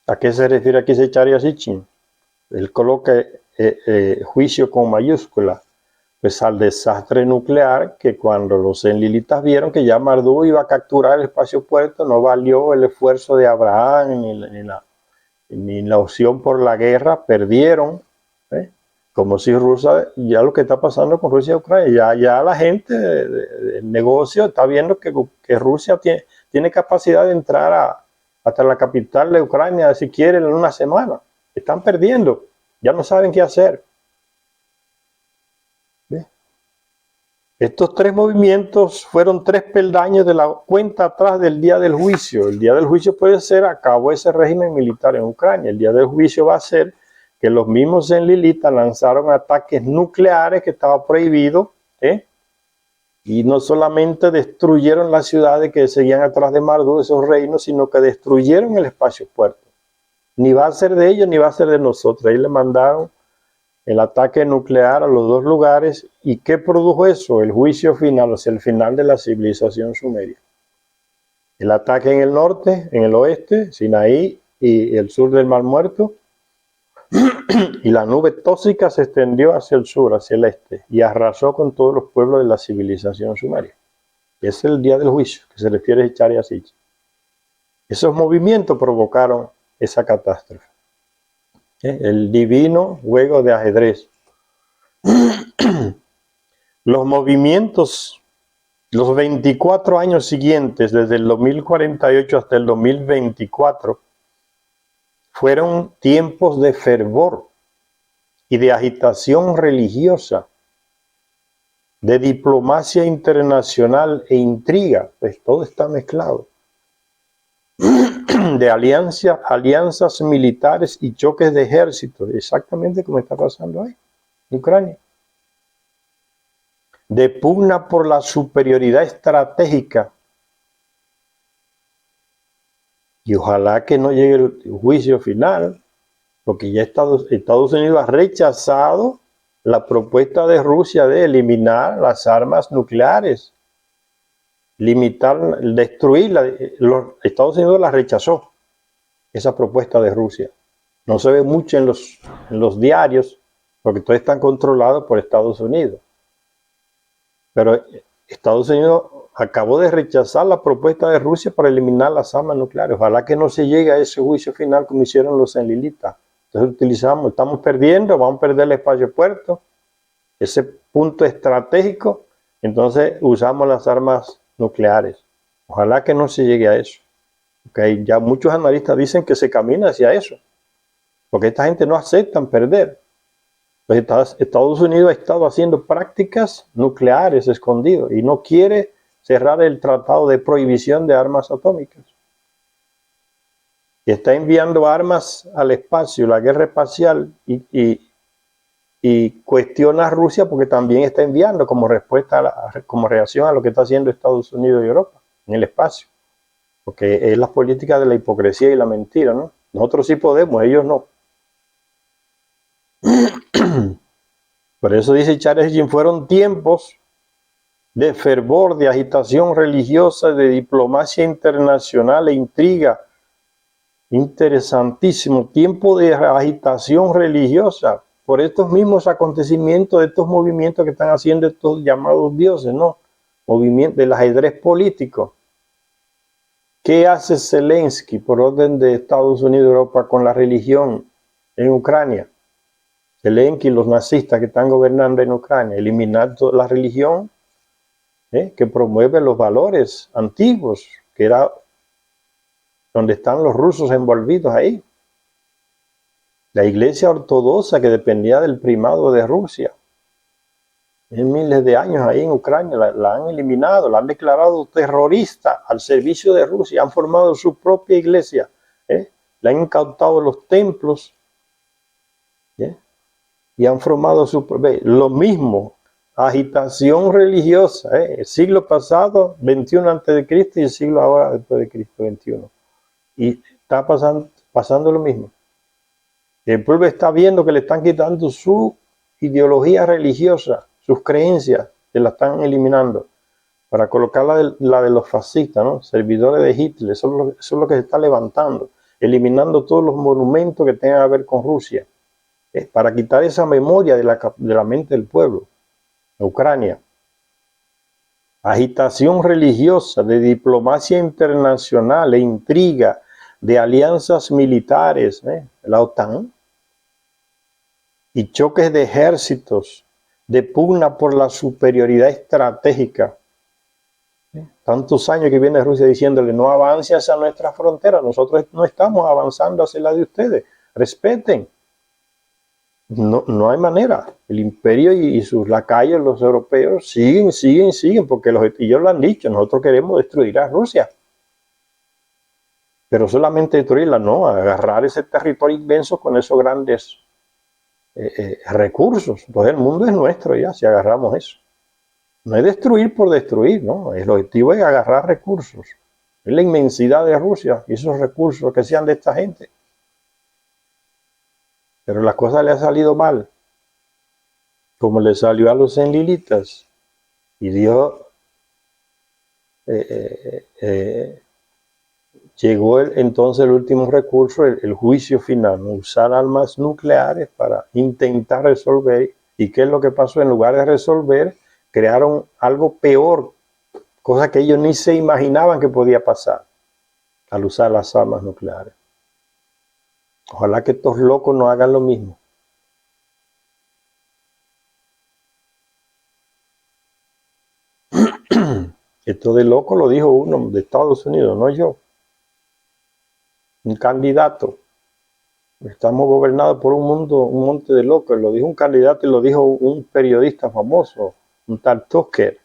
A: ¿A qué se refiere aquí Zecharia Sitchin? Él coloca juicio con mayúscula, pues al desastre nuclear que cuando los enlilitas vieron que ya Marduk iba a capturar el espacio puerto, no valió el esfuerzo de Abraham ni la opción por la guerra, perdieron. Como si Rusia, ya lo que está pasando con Rusia y Ucrania, ya la gente del negocio está viendo que Rusia tiene capacidad de entrar hasta la capital de Ucrania si quiere en una semana. Están perdiendo, ya no saben qué hacer. Estos tres movimientos fueron tres peldaños de la cuenta atrás del día del juicio. El día del juicio puede ser, acabó ese régimen militar en Ucrania. El día del juicio va a ser que los mismos enlilitas lanzaron ataques nucleares que estaba prohibido, y no solamente destruyeron las ciudades que seguían atrás de Marduk, esos reinos, sino que destruyeron el espacio puerto. Ni va a ser de ellos ni va a ser de nosotros. Ahí le mandaron el ataque nuclear a los dos lugares. ¿Y qué produjo eso? El juicio final, o sea, el final de la civilización sumeria. El ataque en el norte, en el oeste, Sinaí y el sur del Mar Muerto. Y la nube tóxica se extendió hacia el sur, hacia el este, y arrasó con todos los pueblos de la civilización sumeria. Ese es el día del juicio, que se refiere a Zecharia Sitchin. Esos movimientos provocaron esa catástrofe. El divino juego de ajedrez. Los movimientos, los 24 años siguientes, desde el 2048 hasta el 2024, fueron tiempos de fervor y de agitación religiosa, de diplomacia internacional e intriga, pues todo está mezclado, de alianzas militares y choques de ejércitos, exactamente como está pasando ahí, en Ucrania. De pugna por la superioridad estratégica Y ojalá que no llegue el juicio final, porque ya Estados Unidos ha rechazado la propuesta de Rusia de eliminar las armas nucleares, limitar, destruirla. Estados Unidos la rechazó, esa propuesta de Rusia. No se ve mucho en los diarios, porque todo está controlado por Estados Unidos. Pero Estados Unidos acabó de rechazar la propuesta de Rusia para eliminar las armas nucleares. Ojalá que no se llegue a ese juicio final como hicieron los enlilitas. Entonces estamos perdiendo, vamos a perder el espacio puerto, ese punto estratégico, entonces usamos las armas nucleares. Ojalá que no se llegue a eso. Okay, ya muchos analistas dicen que se camina hacia eso, porque esta gente no aceptan perder. Entonces, Estados Unidos ha estado haciendo prácticas nucleares escondidas y no quiere cerrar el tratado de prohibición de armas atómicas. Y está enviando armas al espacio, la guerra espacial, y cuestiona a Rusia porque también está enviando como respuesta, como reacción a lo que está haciendo Estados Unidos y Europa en el espacio. Porque es la política de la hipocresía y la mentira, ¿no? Nosotros sí podemos, ellos no. Por eso dice Charles Jim, fueron tiempos de fervor, de agitación religiosa, de diplomacia internacional e intriga. Interesantísimo, tiempo de agitación religiosa por estos mismos acontecimientos, de estos movimientos que están haciendo estos llamados dioses, ¿no? Movimiento del ajedrez político. ¿Qué hace Zelensky por orden de Estados Unidos y Europa con la religión en Ucrania? Zelensky y los nazistas que están gobernando en Ucrania, eliminar toda la religión que promueve los valores antiguos, que era donde están los rusos envolvidos ahí. La iglesia ortodoxa que dependía del primado de Rusia. En miles de años ahí en Ucrania la han eliminado, la han declarado terrorista al servicio de Rusia, han formado su propia iglesia, le han incautado los templos, y han formado lo mismo, agitación religiosa, el siglo pasado, 21 antes de Cristo, y el siglo ahora después de Cristo, 21. Y está pasando lo mismo. El pueblo está viendo que le están quitando su ideología religiosa, sus creencias, que la están eliminando, para colocar la de los fascistas, ¿no? Servidores de Hitler, eso es lo que se está levantando, eliminando todos los monumentos que tengan que ver con Rusia, para quitar esa memoria de la mente del pueblo. Ucrania. Agitación religiosa, de diplomacia internacional, e intriga, de alianzas militares, la OTAN, y choques de ejércitos, de pugna por la superioridad estratégica. Tantos años que viene Rusia diciéndole, no avance hacia nuestra frontera, nosotros no estamos avanzando hacia la de ustedes, respeten. No hay manera. El imperio y sus lacayos, los europeos, siguen, porque ellos lo han dicho, nosotros queremos destruir a Rusia. Pero solamente destruirla, no, agarrar ese territorio inmenso con esos grandes recursos. Entonces el mundo es nuestro ya, si agarramos eso. No es destruir por destruir, ¿no? El objetivo es agarrar recursos. Es la inmensidad de Rusia y esos recursos que sean de esta gente. Pero la cosa le ha salido mal, como le salió a los enlilitas. Y Dios llegó entonces el último recurso, el juicio final, usar armas nucleares para intentar resolver. ¿Y qué es lo que pasó? En lugar de resolver, crearon algo peor, cosa que ellos ni se imaginaban que podía pasar al usar las armas nucleares. Ojalá que estos locos no hagan lo mismo. Esto de loco lo dijo uno de Estados Unidos, no yo. Un candidato. Estamos gobernados por un monte de locos. Lo dijo un candidato y lo dijo un periodista famoso, un tal Tucker,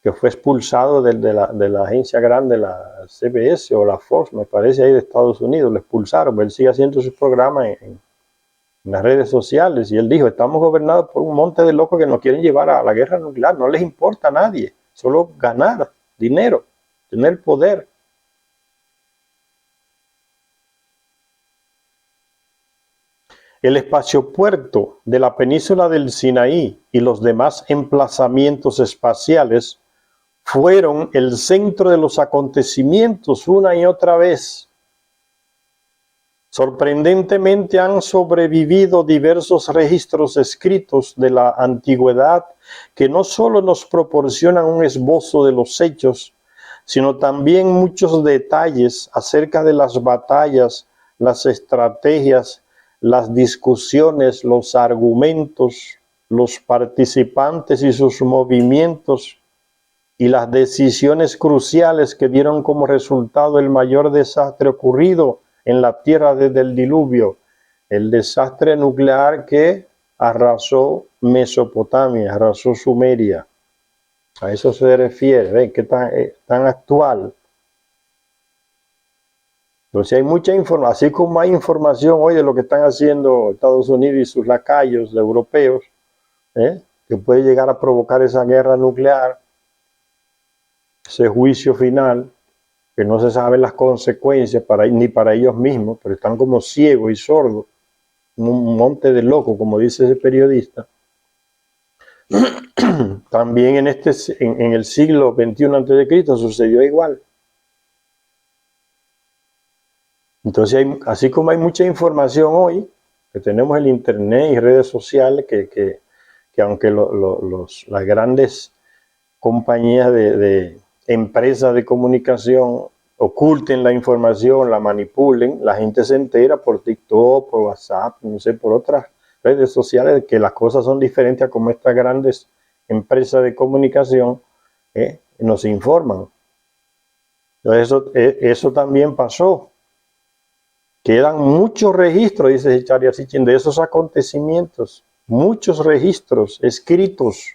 A: que fue expulsado de la agencia grande, la CBS o la Fox, me parece, ahí de Estados Unidos. Lo expulsaron, pero él sigue haciendo sus programas en las redes sociales. Y él dijo, estamos gobernados por un monte de locos que nos quieren llevar a la guerra nuclear. No les importa a nadie, solo ganar dinero, tener poder. El espaciopuerto de la península del Sinaí y los demás emplazamientos espaciales fueron el centro de los acontecimientos una y otra vez. Sorprendentemente han sobrevivido diversos registros escritos de la antigüedad que no solo nos proporcionan un esbozo de los hechos, sino también muchos detalles acerca de las batallas, las estrategias, las discusiones, los argumentos, los participantes y sus movimientos, y las decisiones cruciales que dieron como resultado el mayor desastre ocurrido en la tierra desde el diluvio, el desastre nuclear que arrasó Mesopotamia, arrasó Sumeria. A eso se refiere, ¿ven? Que tan actual. Entonces hay mucha información, así como hay información hoy de lo que están haciendo Estados Unidos y sus lacayos europeos, que puede llegar a provocar esa guerra nuclear, ese juicio final, que no se saben las consecuencias ni para ellos mismos, pero están como ciegos y sordos, un monte de locos, como dice ese periodista. También en el siglo XXI a.C. sucedió igual. Entonces, así como hay mucha información hoy, que tenemos el internet y redes sociales, que aunque las grandes compañías de empresas de comunicación oculten la información, la manipulen, la gente se entera por TikTok, por WhatsApp, no sé, por otras redes sociales, que las cosas son diferentes a como estas grandes empresas de comunicación nos informan. Entonces eso también pasó. Quedan muchos registros, dice Charles Sitchin, de esos acontecimientos, muchos registros escritos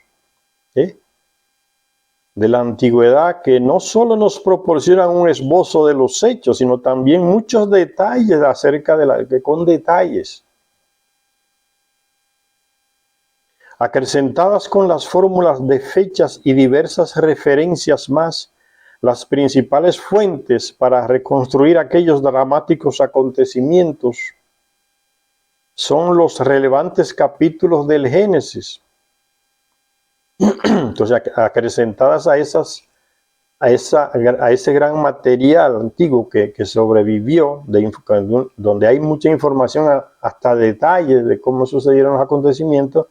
A: de la antigüedad que no solo nos proporcionan un esbozo de los hechos, sino también muchos detalles acerca con detalles. Acrecentadas con las fórmulas de fechas y diversas referencias más, las principales fuentes para reconstruir aquellos dramáticos acontecimientos son los relevantes capítulos del Génesis. Entonces, acrecentadas a ese gran material antiguo que sobrevivió, donde hay mucha información, hasta detalles de cómo sucedieron los acontecimientos,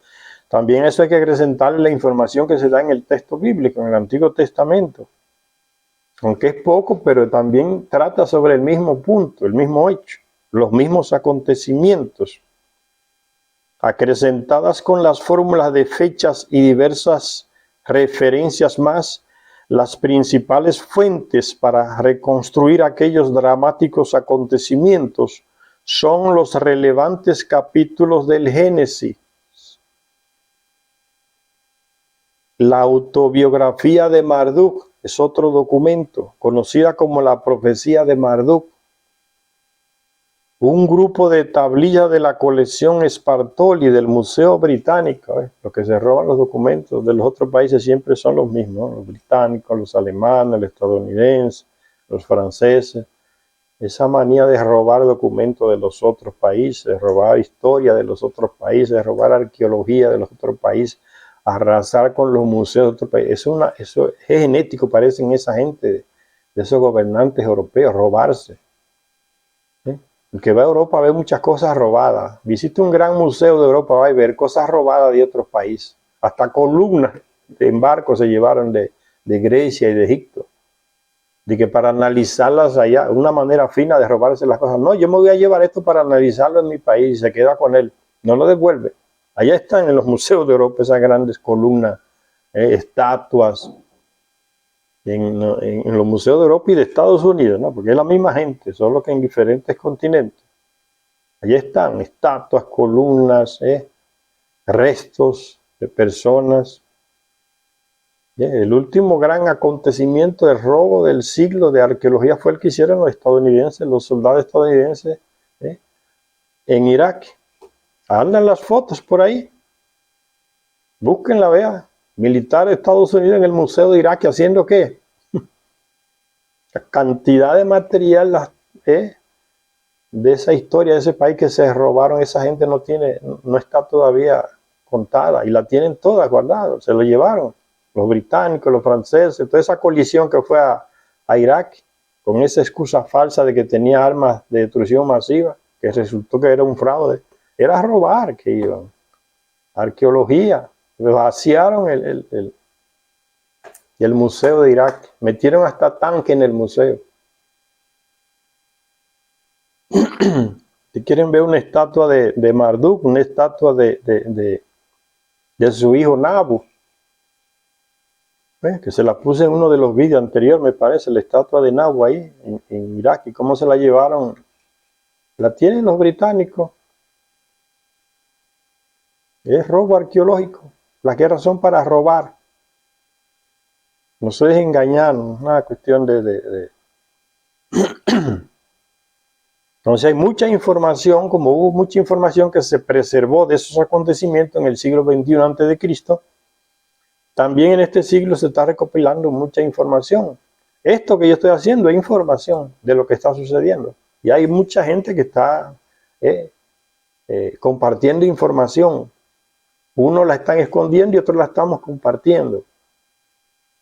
A: también eso hay que acrecentarle la información que se da en el texto bíblico, en el Antiguo Testamento. Aunque es poco, pero también trata sobre el mismo punto, el mismo hecho, los mismos acontecimientos. Acrecentadas con las fórmulas de fechas y diversas referencias más, las principales fuentes para reconstruir aquellos dramáticos acontecimientos son los relevantes capítulos del Génesis. La autobiografía de Marduk es otro documento, conocida como la profecía de Marduk. Un grupo de tablillas de la colección Spartoli del Museo Británico. Los que se roban los documentos de los otros países siempre son los mismos, ¿no? Los británicos, los alemanes, los estadounidenses, los franceses. Esa manía de robar documentos de los otros países, robar historia de los otros países, robar arqueología de los otros países, arrasar con los museos de otros países. Eso es genético, parecen esa gente, de esos gobernantes europeos, robarse. El que va a Europa ve muchas cosas robadas. Visite un gran museo de Europa, va a ver cosas robadas de otros países. Hasta columnas en barcos se llevaron de Grecia y de Egipto. De que para analizarlas allá, una manera fina de robarse las cosas. No, yo me voy a llevar esto para analizarlo en mi país y se queda con él. No lo devuelve. Allá están en los museos de Europa esas grandes columnas, estatuas. En los museos de Europa y de Estados Unidos, ¿no? Porque es la misma gente, solo que en diferentes continentes. Allí están estatuas, columnas, restos de personas. El último gran acontecimiento de robo del siglo de arqueología fue el que hicieron los estadounidenses, los soldados estadounidenses en Irak. Andan las fotos por ahí. Búsquenla, vean. Militar de Estados Unidos en el Museo de Irak, ¿haciendo qué? La cantidad de material de esa historia de ese país que se robaron, esa gente no está todavía contada y la tienen toda guardada, se lo llevaron los británicos, los franceses, toda esa colisión que fue a Irak con esa excusa falsa de que tenía armas de destrucción masiva, que resultó que era un fraude, era a robar que iban, arqueología, vaciaron el museo de Irak, metieron hasta tanque en el museo. Si quieren ver una estatua de Marduk, una estatua de su hijo Nabu, que se la puse en uno de los vídeos anteriores, me parece, la estatua de Nabu ahí en Irak, y cómo se la llevaron, la tienen los británicos. Es robo arqueológico, las guerras son para robar, no se dejen engañar, no es una cuestión de Entonces hay mucha información, como hubo mucha información que se preservó de esos acontecimientos en el siglo XXI a.C., también en este siglo se está recopilando mucha información. Esto que yo estoy haciendo es información de lo que está sucediendo. Y hay mucha gente que está compartiendo información. Unos la están escondiendo y otros la estamos compartiendo.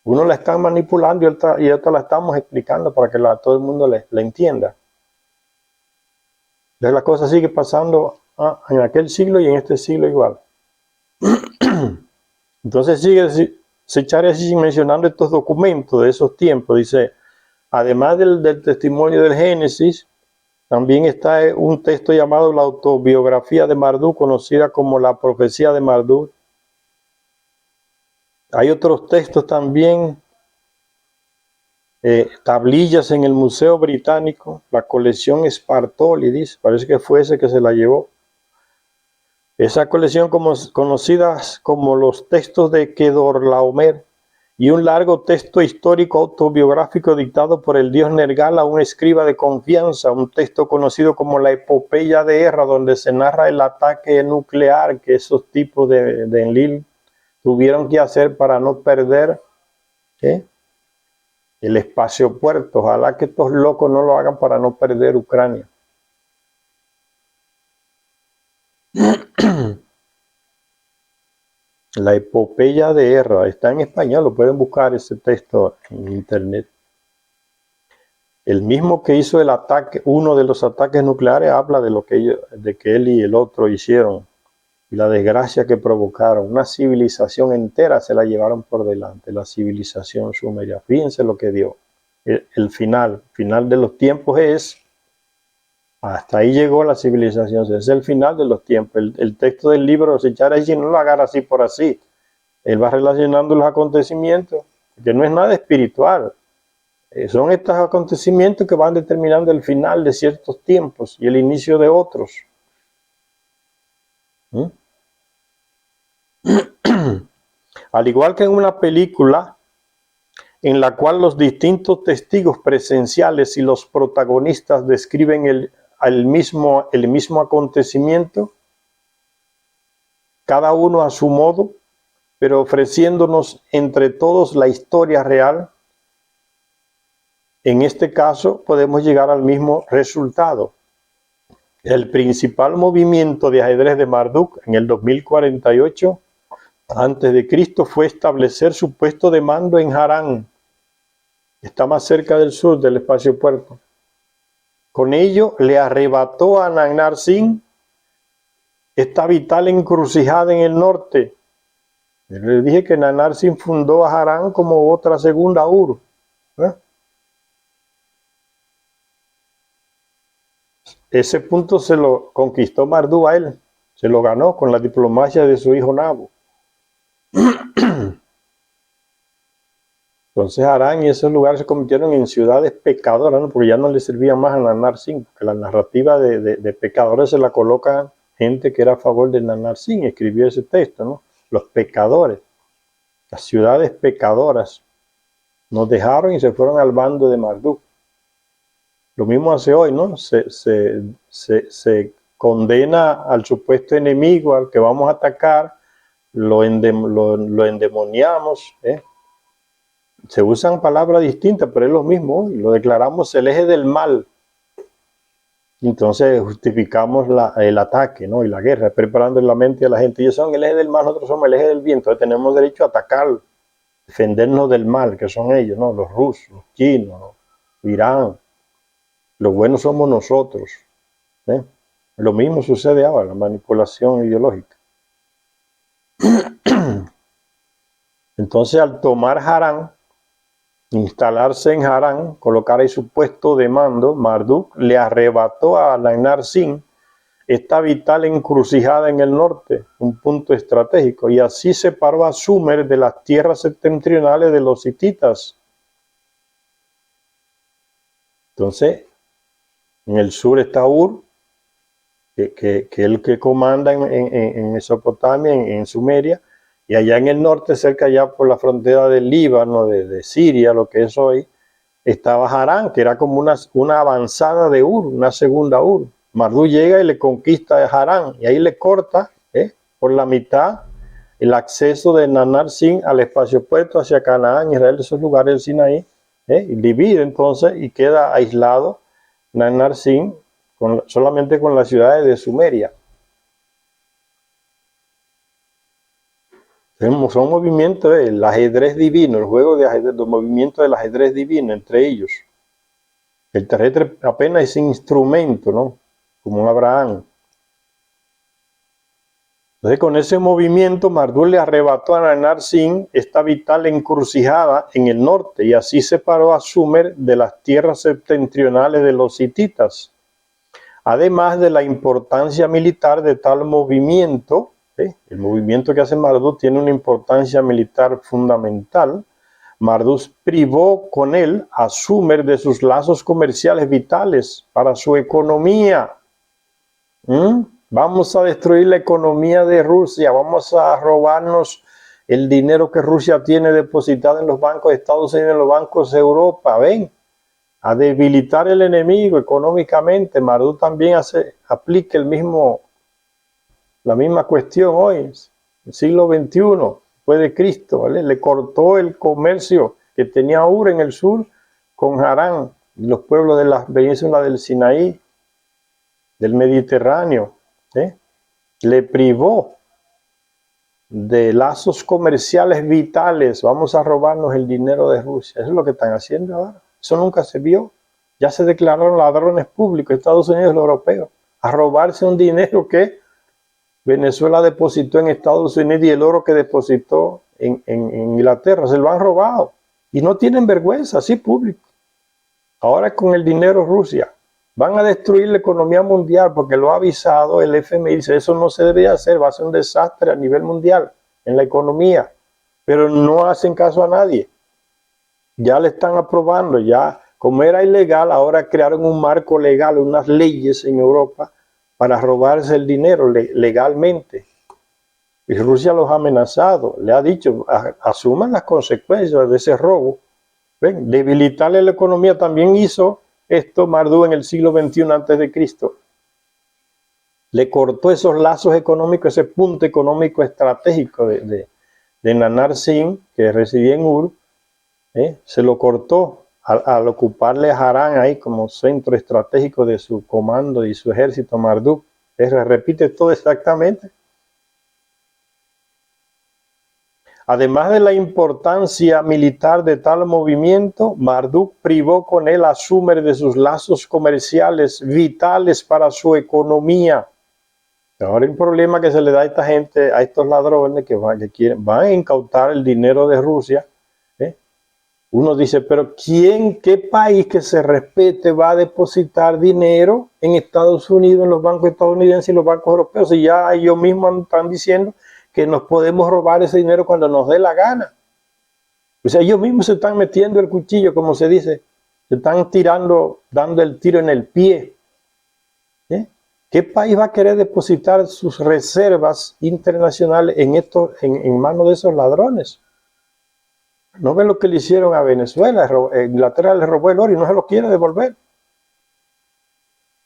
A: Unos la están manipulando y otros la estamos explicando para que todo el mundo la entienda. Entonces la cosa sigue pasando en aquel siglo y en este siglo igual. Entonces sigue Sechariazi mencionando estos documentos de esos tiempos. Dice, además del testimonio del Génesis, también está un texto llamado la autobiografía de Marduk, conocida como la profecía de Marduk. Hay otros textos también, tablillas en el Museo Británico, la colección Spartolidis, parece que fue ese que se la llevó. Esa colección conocidas como los textos de Kedorlaomer y un largo texto histórico autobiográfico dictado por el dios Nergal a un escriba de confianza, un texto conocido como la epopeya de Erra, donde se narra el ataque nuclear que esos tipos de Enlil tuvieron que hacer para no perder el espacio puerto. Ojalá que estos locos no lo hagan para no perder Ucrania. La epopeya de Erra está en español, lo pueden buscar ese texto en internet. El mismo que hizo el ataque, uno de los ataques nucleares, habla de que él y el otro hicieron y la desgracia que provocaron. Una civilización entera se la llevaron por delante, la civilización sumeria. Fíjense lo que dio. El final de los tiempos es, hasta ahí llegó la civilización, es el final de los tiempos. El texto del libro de Sechariazi no lo agarra así por así. Él va relacionando los acontecimientos, que no es nada espiritual. Son estos acontecimientos que van determinando el final de ciertos tiempos y el inicio de otros. Al igual que en una película en la cual los distintos testigos presenciales y los protagonistas describen el mismo acontecimiento, cada uno a su modo, pero ofreciéndonos entre todos la historia real. En este caso podemos llegar al mismo resultado. El principal movimiento de ajedrez de Marduk en el 2048 a.C. fue establecer su puesto de mando en Harán, que está más cerca del sur del espacio puerto. Con ello le arrebató a Nanar-Sin esta vital encrucijada en el norte. Les dije que Nanar-Sin fundó a Harán como otra segunda Ur. Ese punto se lo conquistó Marduk a él, se lo ganó con la diplomacia de su hijo Nabu. Entonces Harán y esos lugares se convirtieron en ciudades pecadoras, ¿no? Porque ya no le servían más a Nanar-Sin, porque la narrativa de pecadores se la coloca gente que era a favor de Nanar-Sin, escribió ese texto, ¿no? Los pecadores, las ciudades pecadoras, nos dejaron y se fueron al bando de Marduk. Lo mismo hace hoy, ¿no? Se condena al supuesto enemigo, al que vamos a atacar, lo endemoniamos, Se usan palabras distintas, pero es lo mismo hoy. Lo declaramos el eje del mal. Entonces justificamos el ataque, ¿no? Y la guerra, preparando en la mente a la gente. Ellos son el eje del mal, nosotros somos el eje del bien. Entonces tenemos derecho a atacar, defendernos del mal, que son ellos, ¿no? Los rusos, los chinos, ¿no? Irán. Los buenos somos nosotros. ¿Eh? Lo mismo sucede ahora, la manipulación ideológica. Entonces, al tomar Harán, instalarse en Harán, colocar ahí su puesto de mando, Marduk le arrebató a Nanar-Sin esta vital encrucijada en el norte, un punto estratégico, y así separó a Sumer de las tierras septentrionales de los hititas. Entonces, en el sur está Ur, que es el que comanda en Mesopotamia, en Sumeria, y allá en el norte, cerca ya por la frontera del Líbano, de Siria, lo que es hoy, estaba Harán, que era como una avanzada de Ur, una segunda Ur. Marduk llega y le conquista a Harán, y ahí le corta por la mitad el acceso de Nanar-Sin al espacio puerto hacia Canaán, Israel, esos lugares del Sinaí, y divide entonces y queda aislado Nanar-Sin solamente con las ciudades de Sumeria. Son movimientos del ajedrez divino, el juego de ajedrez, los movimientos del ajedrez divino entre ellos. El terrestre apenas es instrumento, ¿no? Como Abraham. Entonces, con ese movimiento, Marduk le arrebató a Nanar-Sin esta vital encrucijada en el norte y así separó a Sumer de las tierras septentrionales de los hititas. Además de la importancia militar de tal movimiento, el movimiento que hace Marduk tiene una importancia militar fundamental. Marduk privó con él a Sumer de sus lazos comerciales vitales para su economía. Vamos a destruir la economía de Rusia, vamos a robarnos el dinero que Rusia tiene depositado en los bancos de Estados Unidos, en los bancos de Europa, ven, a debilitar el enemigo económicamente. Marduk también aplica la misma cuestión hoy, el siglo XXI, después de Cristo, ¿vale? Le cortó el comercio que tenía Ur en el sur con Harán y los pueblos de la península del Sinaí, del Mediterráneo. Le privó de lazos comerciales vitales. Vamos a robarnos el dinero de Rusia. Eso es lo que están haciendo ahora. Eso nunca se vio. Ya se declararon ladrones públicos, Estados Unidos y los europeos, a robarse un dinero que Venezuela depositó en Estados Unidos y el oro que depositó en Inglaterra. Se lo han robado. Y no tienen vergüenza, así público. Ahora con el dinero Rusia. Van a destruir la economía mundial porque lo ha avisado el FMI. Dice, eso no se debería hacer, va a ser un desastre a nivel mundial en la economía. Pero no hacen caso a nadie. Ya le están aprobando, ya como era ilegal, ahora crearon un marco legal, unas leyes en Europa para robarse el dinero legalmente. Y Rusia los ha amenazado, le ha dicho, asuman las consecuencias de ese robo. ¿Ven? Debilitarle la economía también hizo esto Marduk en el siglo XXI a.C. Le cortó esos lazos económicos, ese punto económico estratégico de Nanar-Sin, que residía en Ur, se lo cortó al ocuparle a Harán ahí como centro estratégico de su comando y su ejército Marduk. Repite todo exactamente. Además de la importancia militar de tal movimiento, Marduk privó con él a Sumer de sus lazos comerciales vitales para su economía. Ahora el problema que se le da a esta gente, a estos ladrones que van a incautar el dinero de Rusia. Uno dice, pero ¿qué país que se respete va a depositar dinero en Estados Unidos, en los bancos estadounidenses y los bancos europeos? Y ya ellos mismos están diciendo que nos podemos robar ese dinero cuando nos dé la gana. O sea, ellos mismos se están metiendo el cuchillo, como se dice, se están tirando, dando el tiro en el pie. ¿Qué país va a querer depositar sus reservas internacionales en manos de esos ladrones? ¿No ven lo que le hicieron a Venezuela? Inglaterra le robó el oro y no se lo quiere devolver.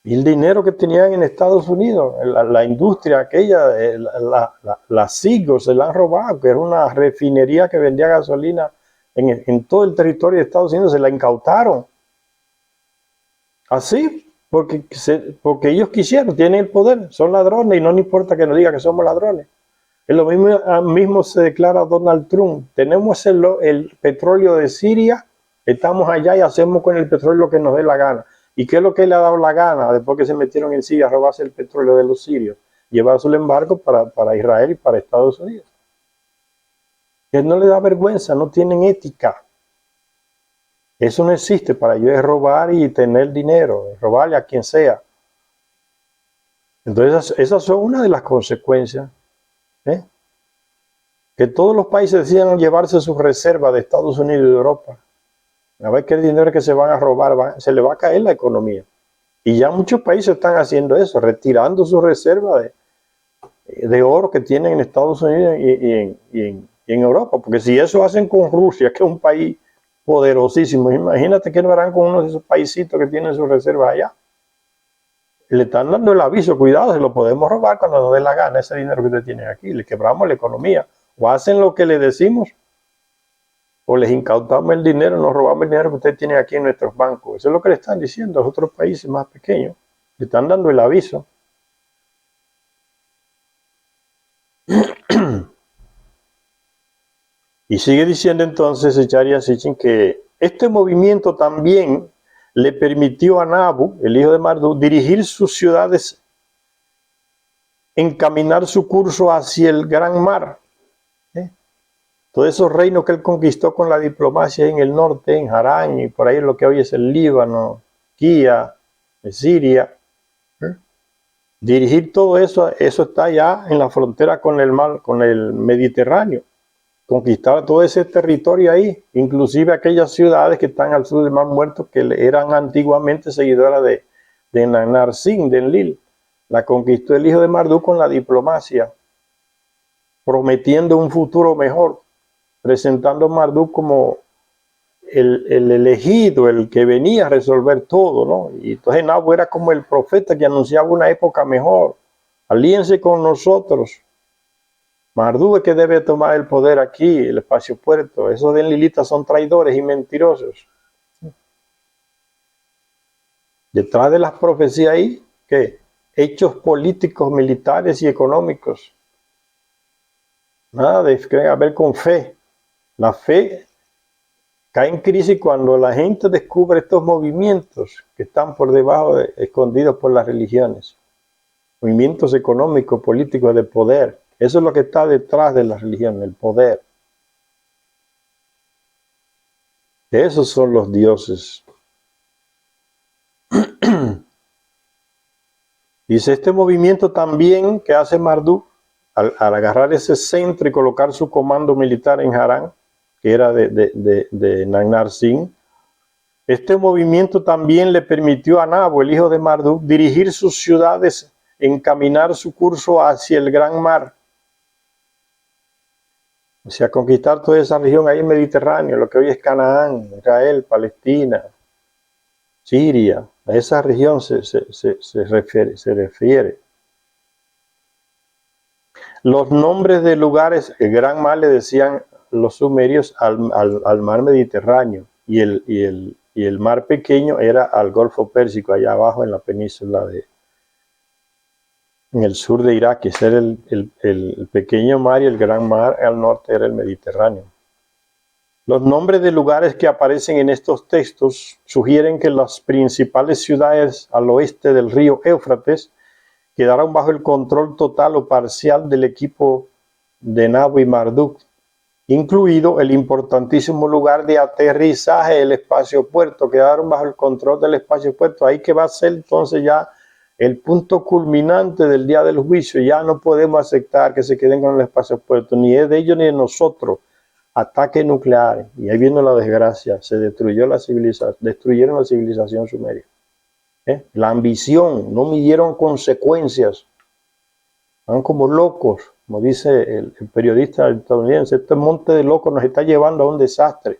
A: Y el dinero que tenían en Estados Unidos, la industria aquella, la Siggo, se la han robado, que era una refinería que vendía gasolina en todo el territorio de Estados Unidos, se la incautaron. Así, porque ellos quisieron, tienen el poder, son ladrones y no nos importa que nos digan que somos ladrones. Es lo mismo se declara Donald Trump. Tenemos el petróleo de Siria, estamos allá y hacemos con el petróleo lo que nos dé la gana. ¿Y qué es lo que le ha dado la gana después que se metieron en Siria a robarse el petróleo de los sirios? Llevarse el embargo para Israel y para Estados Unidos. Que no le da vergüenza, no tienen ética. Eso no existe. Para ellos es robar y tener dinero, robarle a quien sea. Entonces esas son una de las consecuencias. Que todos los países decidan llevarse sus reservas de Estados Unidos y de Europa. A ver qué dinero que se van a robar, se le va a caer la economía. Y ya muchos países están haciendo eso, retirando sus reservas de oro que tienen en Estados Unidos y en Europa. Porque si eso hacen con Rusia, que es un país poderosísimo, imagínate qué no harán con uno de esos paisitos que tienen sus reservas allá. Le están dando el aviso, cuidado, se lo podemos robar cuando nos dé la gana ese dinero que ustedes tienen aquí. Le quebramos la economía. O hacen lo que le decimos, o les incautamos el dinero, nos robamos el dinero que ustedes tienen aquí en nuestros bancos. Eso es lo que le están diciendo a los otros países más pequeños. Le están dando el aviso. Y sigue diciendo entonces Zecharia Sitchin que este movimiento también le permitió a Nabu, el hijo de Marduk, dirigir sus ciudades, encaminar su curso hacia el gran mar. Todos esos reinos que él conquistó con la diplomacia en el norte, en Harán, y por ahí lo que hoy es el Líbano, Turquía, Siria. Dirigir todo eso está ya en la frontera con el mar, con el Mediterráneo. Conquistar todo ese territorio ahí, inclusive aquellas ciudades que están al sur del Mar Muerto, que eran antiguamente seguidoras de Nanar Sin, de Enlil. La conquistó el hijo de Marduk con la diplomacia, prometiendo un futuro mejor, presentando a Marduk como el elegido, el que venía a resolver todo, ¿no? Y entonces Nabu era como el profeta que anunciaba una época mejor. Alíense con nosotros. Marduk es que debe tomar el poder aquí, el espacio puerto. Esos de Enlilitas son traidores y mentirosos. Detrás de las profecías ahí, ¿qué? Hechos políticos, militares y económicos. Nada de ver con fe. La fe cae en crisis cuando la gente descubre estos movimientos que están por debajo, escondidos por las religiones. Movimientos económicos, políticos, de poder. Eso es lo que está detrás de la religión, el poder. Esos son los dioses. Dice, este movimiento también que hace Marduk, al agarrar ese centro y colocar su comando militar en Harán, que era de Nanar Sin, este movimiento también le permitió a Nabu, el hijo de Marduk, dirigir sus ciudades, encaminar su curso hacia el gran mar. O sea, conquistar toda esa región ahí en Mediterráneo, lo que hoy es Canaán, Israel, Palestina, Siria. A esa región se refiere. Los nombres de lugares, el gran mar le decían los sumerios al mar Mediterráneo, y el mar pequeño era al Golfo Pérsico, allá abajo en la península en el sur de Irak. Ese era el pequeño mar, y el gran mar al norte era el Mediterráneo. Los nombres de lugares que aparecen en estos textos sugieren que las principales ciudades al oeste del río Éufrates quedaron bajo el control total o parcial del equipo de Nabu y Marduk, incluido el importantísimo lugar de aterrizaje, el espacio puerto. Quedaron bajo el control del espacio puerto. Ahí que va a ser entonces ya el punto culminante del día del juicio. Ya no podemos aceptar que se queden con el espacio puerto, ni es de ellos ni de nosotros. Ataques nucleares, y ahí viene la desgracia. Se destruyeron la civilización sumeria. La ambición, no midieron consecuencias, van como locos, como dice el periodista estadounidense. Este monte de locos nos está llevando a un desastre.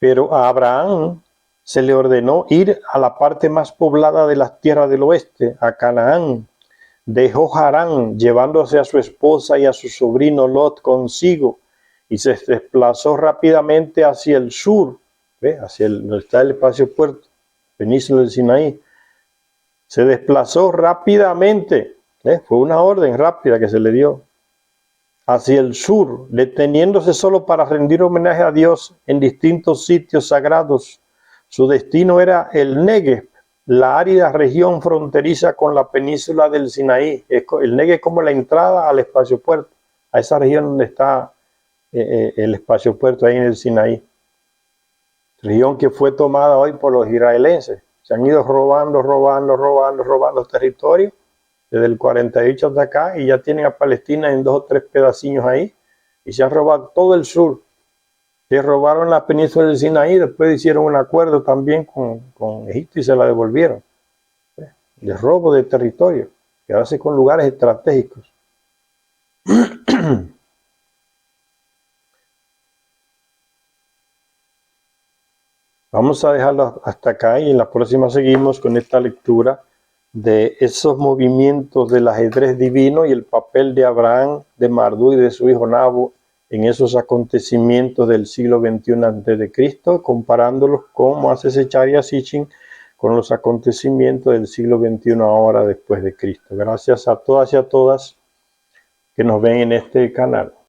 A: Pero a Abraham se le ordenó ir a la parte más poblada de las tierras del oeste, a Canaán. Dejó Harán, llevándose a su esposa y a su sobrino Lot consigo, y se desplazó rápidamente hacia el sur, ¿Ve? Hacia donde está el espacio puerto, península del Sinaí. Se desplazó rápidamente, fue una orden rápida que se le dio, hacia el sur, deteniéndose solo para rendir homenaje a Dios en distintos sitios sagrados. Su destino era el Negev, la árida región fronteriza con la península del Sinaí. El Negev es como la entrada al espacio puerto, a esa región donde está el espacio puerto ahí en el Sinaí. Región que fue tomada hoy por los israelenses. Se han ido robando territorios desde el 48 hasta acá, y ya tienen a Palestina en 2 o 3 pedacillos ahí, y se han robado todo el sur. Se robaron la península del Sinaí, después hicieron un acuerdo también con Egipto y se la devolvieron. De robo de territorio, quedarse con lugares estratégicos. Vamos a dejarlo hasta acá y en la próxima seguimos con esta lectura de esos movimientos del ajedrez divino y el papel de Abraham, de Marduk y de su hijo Nabo en esos acontecimientos del siglo XXI a.C., comparándolos como hace Zecharia Sitchin con los acontecimientos del siglo XXI ahora después de Cristo. Gracias a todas y a todas que nos ven en este canal.